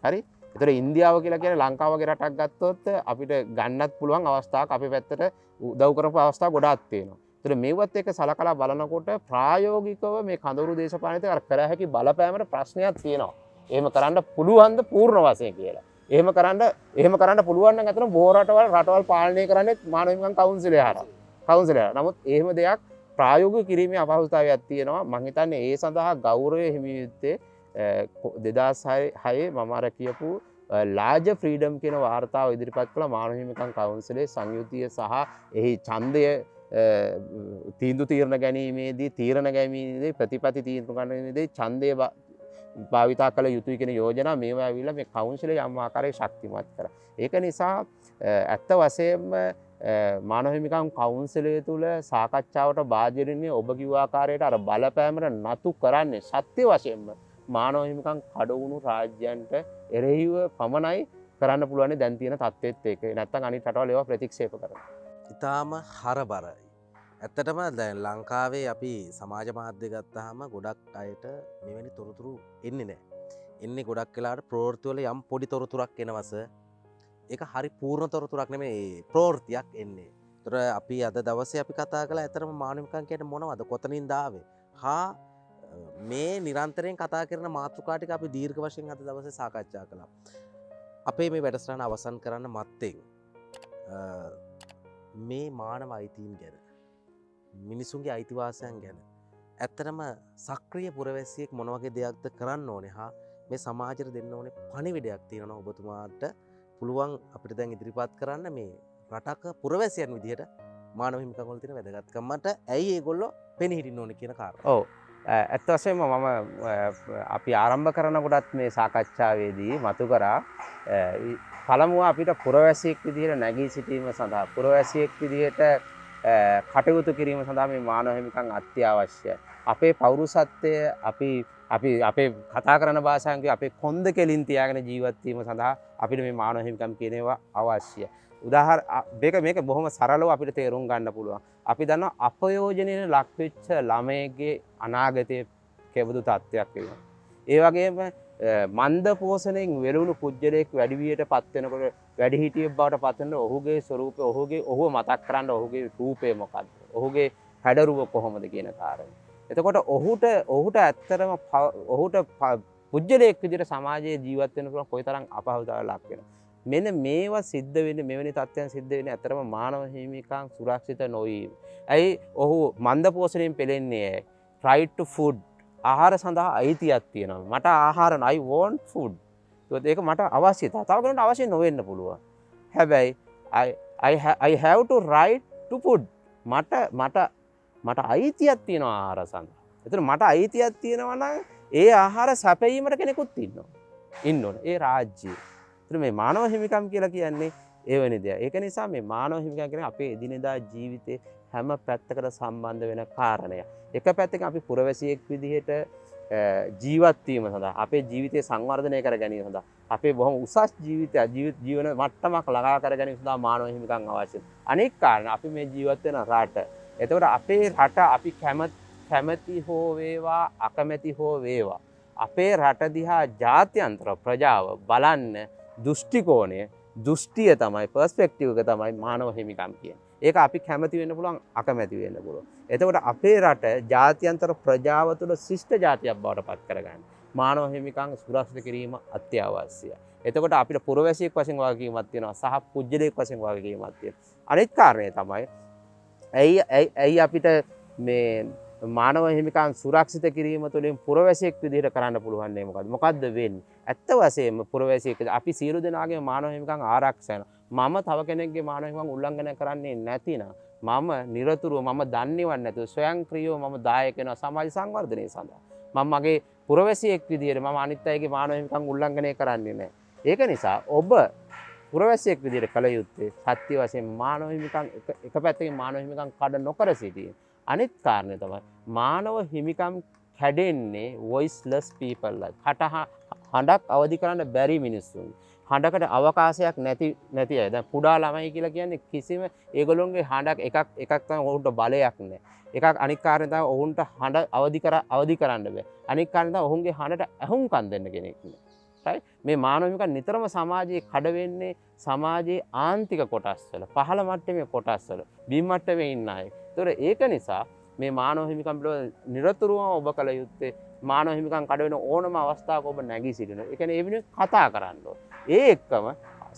හරි? ඒතර ඉන්දියාව කියලා කියන්නේ ලංකාව වගේ රටක් ගත්තොත් අපිට ගන්නත් පුළුවන් අවස්ථාවක් අපේ පැත්තට උදව් කරපු අවස්ථා ගොඩාක් තියෙනවා. ඒතර මේවත් එක්ක සලකලා බලනකොට ප්‍රායෝගිකව මේ කඳවුරු දේශපාලනයට අර කර හැකි බලපෑමට ප්‍රශ්නයක් තියෙනවා. එහෙම කරන්න පුළුවන්ද පූර්ණ වශයෙන් කියලා. එහෙම කරන්න පුළුවන් නම් අතන බොහෝ රටවල් පාලනය කරන්නේ මානව හිමිකම් කවුන්සිලය හරහා. නමුත් එහෙම දෙයක් ප්‍රායෝගික කිරීමේ අපහසුතාවයක් තියෙනවා. මම හිතන්නේ ඒ සඳහා ගෞරවය හිමි යුත්තේ 2006 මම අර කියපු ලාජ ෆ්‍රීඩම් කියන වාර්තාව ඉදිරිපත් කළ මානව හිමිකම් කවුන්සිලේ සංයුතිය සහ එහි ඡන්දය තීන්දුව තීරණ ගැනීමේදී ප්‍රතිපත්ති තීන්දුව ගන්නේදී ඡන්දය භාවිතා කළ යුතුයි කියන යෝජනා මේවා ඇවිල්ලා මේ කවුන්සිලේ යම් ආකාරයක ශක්තිමත් කරා. ඒක නිසා ඇත්ත වශයෙන්ම මානව හිමිකම් කවුන්සිලය තුළ සාකච්ඡාවට භාජනය ඔබ කිව්ව ආකාරයට අර බලපෑමට නතු කරන්නේ සත්‍ය වශයෙන්ම මානව හිමිකම් කඩවුණු රාජ්‍යයන්ට එරෙහිව පමණයි කරන්න පුළුවන් දැන් තියෙන තත්ත්වෙත් ඒක. නැත්තම් අනිත් රටවල් ඒවා ප්‍රතික්ෂේප කරනවා. ඉතාම හරබරයි. ඇත්තටම දැන් ලංකාවේ අපි සමාජ මාධ්‍ය ගත්තාම ගොඩක් අයට මෙවැනි තොරතුරු එන්නේ නැහැ. එන්නේ ගොඩක් වෙලාවට ප්‍රවෘත්ති වල යම් පොඩි තොරතුරක් එනවස ඒක හරි පූර්ණ තොරතුරක් නෙමෙයි ප්‍රවෘත්තියක් එන්නේ. ඒතර අපි අද දවසේ අපි කතා කළා ඇත්තටම මානවිකම් කියන්නේ මොනවද? කොතනින්ද ආවේ? හා මේ නිරන්තරයෙන් කතා කරන මාතෘකා ටික අපි දීර්ඝ වශයෙන් අද දවසේ සාකච්ඡා කළා. අපේ මේ වැඩසටහන අවසන් කරන්න මත්තෙන් මේ මානව අයිතීන් ගැන මිනිසුන්ගේ අයිතිවාසියන් ගැන ඇත්තටම සක්‍රිය පුරවැසියෙක් මොන වගේ දෙයක්ද කරන්න ඕනේ හා මේ සමාජයට දෙන්න ඕනේ පණිවිඩයක් තියෙනවා ඔබතුමාට පුළුවන් අපිට දැන් ඉදිරිපත් කරන්න මේ රටක පුරවැසියන් විදිහට මානව හිමිකම් වල තියෙන වැදගත්කමට ඇයි ඒගොල්ලෝ පෙනී හිටින්න ඕනේ කියන කාරණා. ඔව්. ඇත්ත වශයෙන්ම මම අපි ආරම්භ කරනකොටත් මේ සාකච්ඡාවේදී මතු කරා පළමුව අපිට පුරවැසියෙක් විදිහට නැගී සිටීම සඳහා පුරවැසියෙක් විදිහට කටයුතු කිරීම සඳහා මේ මානව හිමිකම් අත්‍යවශ්‍යයි. අපේ පෞරුසත්වය අපි අපේ කතා කරන භාෂාවෙන් අපේ කොන්ද කෙලින් තියාගෙන ජීවත් වීම සඳහා අපිට මේ මානව හිමිකම් කියන ඒවා අවශ්‍යයි. උදාහරණ මේක බොහොම සරලව අපිට තේරුම් ගන්න පුළුවන්. අපි දන්නවා අපයෝජනයේ ලක් වෙච්ච ළමයෙක්ගේ අනාගතයේ කෙබඳු තත්ත්වයක් වෙනවා. ඒ වගේම මන්ද පෝෂණයෙන් වෙළුණු පුජ්‍යලයක් වැඩි වියට පත් වෙනකොට වැඩිහිටියෙක් බවට පත් වෙන ඔහුගේ ස්වරූපය ඔහුව මතක් කරන්න ඔහුගේ රූපය මොකක්ද? ඔහුගේ හැඩරුව කොහොමද කියන කාරණය. එතකොට ඔහුට ඇත්තටම ඔහුට පුජ්‍යලයක් විදිහට සමාජයේ ජීවත් වෙන්න පුළුවන් කොයිතරම් අපහසුතාවයක් ලක් වෙනවද? මෙන්න මේවා සිද්ධ වෙන්නේ මෙවැනි තත්ත්වයන් සිද්ධ වෙන්නේ ඇත්තටම මානව හිමිකම් සුරක්ෂිත නොවීම. ඇයි ඔහු මන්ද පෝෂණයෙන් පෙළෙන්නේ? right to food ආහාර සඳහා අයිතියක් තියෙනවා. මට ආහාර I want food. ඒක මට අවශ්‍යයි. තව කෙනෙකුට අවශ්‍ය නොවෙන්න පුළුවන්. හැබැයි I have to right to food. මට අයිතියක් තියෙනවා ආහාර සඳහා. ඒතර මට අයිතියක් තියෙනවා නම් ඒ ආහාර සැපයීමට කෙනෙකුත් ඉන්න ඕන. ඒ රාජ්‍යය. ඒතර මේ මානව හිමිකම් කියලා කියන්නේ එවැනි දෙයක්. ඒක නිසා මේ මානව හිමිකම් කියන්නේ අපේ එදිනෙදා ජීවිතේ හැම පැත්තකට සම්බන්ධ වෙන කාරණයක්. එක පැත්තකින් අපි පුරවැසියෙක් විදිහට ජීවත් වීම සඳහා අපේ ජීවිතය සංවර්ධනය කර ගැනීම සඳහා අපේ බොහොම උසස් ජීවන මට්ටමක් ළඟා කර ගැනීම සඳහා මානව හිමිකම් අවශ්‍යයි. අනෙක් කාරණා අපි මේ ජීවත් වෙන රට. එතකොට අපේ රට අපි කැමැති හෝ වේවා අකමැති හෝ වේවා අපේ රට දිහා ජාත්‍යන්තර ප්‍රජාව බලන්න දෘෂ්ටිය තමයි පර්ස්පෙක්ටිව් එක තමයි මානව හිමිකම් කියන්නේ. ඒක අපි කැමති වෙන්න පුළුවන් අකමැති වෙන්න පුළුවන්. එතකොට අපේ රට ජාත්‍යන්තර ප්‍රජාව තුළ ශිෂ්ට ජාතියක් බවට පත් කරගන්න මානව හිමිකම් සුරක්ෂිත කිරීම අත්‍යවශ්‍යයි. එතකොට අපිට පුරවැසියෙක් වශයෙන් වගකීමක් තියෙනවා සහ පුජ්‍යලයක් වශයෙන් වගකීමක් තියෙනවා. අනිත් කාරණේ තමයි ඇයි අපිට මේ මානව හිමිකම් සුරක්ෂිත කිරීම තුළින් පුරවැසියෙක් විදිහට කරන්න පුළුවන් නේ මොකද්ද වෙන්නේ? ඇත්ත වශයෙන්ම පුරවැසියෙක් අපි සියලු දෙනාගේ මානව හිමිකම් ආරක්ෂා මම තව කෙනෙක්ගේ මානව හිමිකම් උල්ලංඝනය කරන්නේ නැතිනම් මම නිරතුරුව මම දන්නේවත් නැතුව ස්වයංක්‍රීයව මම දායක වෙනවා සමාජ සංවර්ධනය සඳහා. මම මගේ පුරවැසියෙක් විදිහට මම අනිත් අයගේ මානව හිමිකම් උල්ලංඝනය කරන්නේ නැහැ. ඒක නිසා ඔබ පුරවැසියෙක් විදිහට කළ යුත්තේ සත්‍ය වශයෙන් මානව හිමිකම් එක පැත්තකින් මානව හිමිකම් කඩ නොකර සිටීම. අනිත් කාරණය තමයි මානව හිමිකම් කැඩෙන්නේ voiceless people ලා. හඬක් අවදි කරන්න බැරි මිනිස්සුන්. හඬකට අවකාශයක් නැති අය. දැන් කුඩා ළමයි කියලා කියන්නේ කිසිම ඒගොල්ලොන්ගේ හඬක් එකක් තමයි ඔවුන්ට බලයක් නැහැ. එකක් අනික් කාරණේ තමයි ඔවුන්ට හඬ අවදි කරන්න බෑ. අනික් කාරණේ තමයි ඔවුන්ගේ හඬට ඇහුම්කන් දෙන්න කෙනෙක් නැහැ. right? මේ මානව හිමිකම් නිතරම සමාජයේ කඩ වෙන්නේ සමාජයේ ආන්තික කොටස් වල, පහළ මට්ටමේ කොටස් වල, බිම් මට්ටමේ ඉන්න අය. ඒතොර ඒක නිසා මේ මානව හිමිකම් පිළිබඳ නිරතුරුවම ඔබ කළ යුත්තේ මානව හිමිකම් කඩ වෙන ඕනම අවස්ථාවක ඔබ නැගී සිටිනවා. ඒ කියන්නේ ඒ වෙනුවෙන් කතා කරන්න ඕන. ඒ එක්කම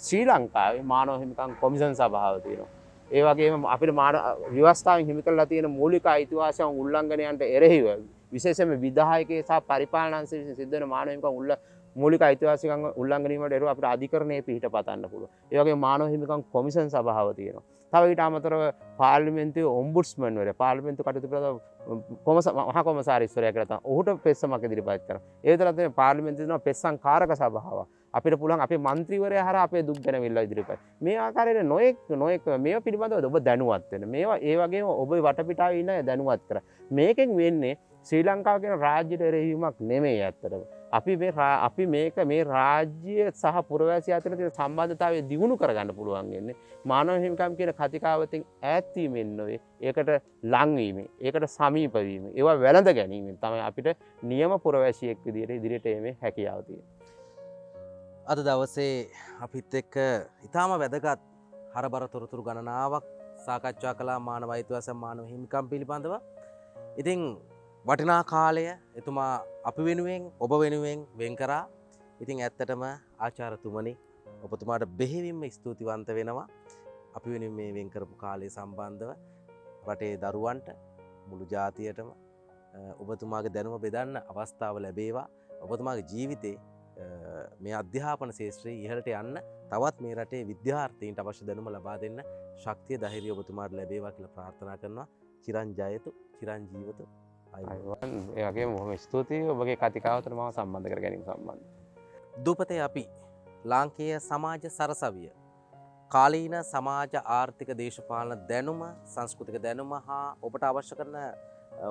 ශ්‍රී ලංකාවේ මානව හිමිකම් කොමිෂන් සභාව තියෙනවා. ඒ වගේම අපිට ව්‍යවස්ථාවෙන් හිමි කරලා තියෙන මූලික අයිතිවාසිකම් උල්ලංඝනයන්ට එරෙහිව විශේෂයෙන්ම විධායකයේ සහ පරිපාලන අංශ විසින් සිද්ධ වෙන මානව හිමිකම් මූලික අයිතිවාසිකම් උල්ලංඝනය වීමට එරෙහිව අපිට අධිකරණයේ පිහිට පතන්න පුළුවන්. ඒ වගේම මානව හිමිකම් කොමිෂන් සභාව තියෙනවා. තව ඊට අමතරව පාර්ලිමේන්තුවේ ඔම්බුඩ්ස්මන් වරයා පාර්ලිමේන්තු කටයුතු පිළිබඳව මහා කොමසාරිස්වරයා කියලා තමයි. ඔහුට පෙස්සමක් ඉදිරිපත් කරනවා. ඒ විතරක් නෙවෙයි පාර්ලිමේන්තුවේ තියෙනවා පෙස්සම් කාරක සභාවක්. අපිට පුළුවන් අපේ മന്ത്രിවරයා හරහා අපේ දුක් ගැනවිල්ල ඉදිරිපත්. මේ ආකාරයට නොඑක් මේවා පිළිබඳව ඔබ දැනුවත් වෙන්න. මේවා ඒ වගේම ඔබේ වටපිටාවේ ඉන්න අය දැනුවත් කර. මේකෙන් වෙන්නේ ශ්‍රී ලංකාව කියන රාජ්‍යයට එරෙහිවීමක් නෙමෙයි ඇත්තටම. අපි මේක මේ රාජ්‍ය සහ පුරවැසියා අතර තියෙන සම්බන්ධතාවය දියුණු කරගන්න පුළුවන් වෙන්නේ මානව හිමිකම් කියන කතිකාවතෙන් ඈත් වීමෙන් නෙවෙයි ඒකට ලං වීමෙන් ඒකට සමීප වීමෙන් ඒවා වැළඳ ගැනීමෙන් තමයි අපිට නියම පුරවැසියෙක් විදියට ඉදිරියට යීමේ හැකියාව තියෙන්නේ. අද දවසේ අපිත් එක්ක ඉතාම වැදගත් හරබර තොරතුරු ගණනාවක් සාකච්ඡා කළා මානව අයිතිවාසිකම් මානව හිමිකම් පිළිබඳව. ඉතින් වටිනා කාලය එතුමා අපි වෙනුවෙන් ඔබ වෙනුවෙන් වෙන් කරා. ඉතින් ඇත්තටම ආචාර්යතුමනි ඔබතුමාට බෙහෙවින්ම ස්තුතිවන්ත වෙනවා. අපි වෙනුවෙන් මේ වෙන් කරපු කාලය සම්බන්ධව රටේ දරුවන්ට මුළු ජාතියටම ඔබතුමාගේ දැනුම බෙදන්න අවස්ථාව ලැබේවා. ඔබතුමාගේ ජීවිතේ මේ අධ්‍යාපන ශාස්ත්‍රයේ ඉහළට යන්න තවත් මේ රටේ විද්‍යාර්ථීන්ට අවශ්‍ය දැනුම ලබා දෙන්න ශක්තිය ධෛර්යය ඔබතුමාට ලැබේවා කියලා ප්‍රාර්ථනා කරනවා. චිරන් ජයතු චිරන් ජීවතු. අයිවන් ඒ වගේම බොහොම ස්තුතියි ඔබගේ කතිකාවතට මාව සම්බන්ධ කර ගැනීම සම්බන්ධව. දුපතේ අපි ලාංකේය සමාජ සරසවිය කාලීන සමාජ ආර්ථික දේශපාලන දැනුම සංස්කෘතික දැනුම හා ඔබට අවශ්‍ය කරන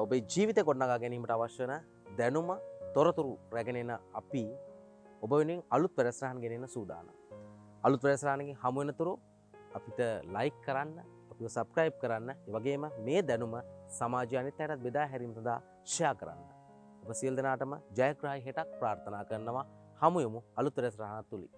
ඔබේ ජීවිතය ගොඩනගා ගැනීමට අවශ්‍ය වන දැනුම තොරතුරු රැගෙන එන අපි ඔබ වෙනුවෙන් අලුත් වැඩසටහන් ගෙනෙන්න සූදානම්. අලුත් වැඩසටහනකින් හමු වෙනතුරු අපිට ලයික් කරන්න, අපිව සබ්ස්ක්‍රයිබ් කරන්න, ඒ වගේම මේ දැනුම සමාජය අනිත් අයටත් බෙදා හැරීම සඳහා ෂෙයා කරන්න. ඔබ සියලු දෙනාටම ජයග්‍රාහී හෙටක් ප්‍රාර්ථනා කරනවා. හමු යමු අලුත් වැඩසටහනක් තුලින්.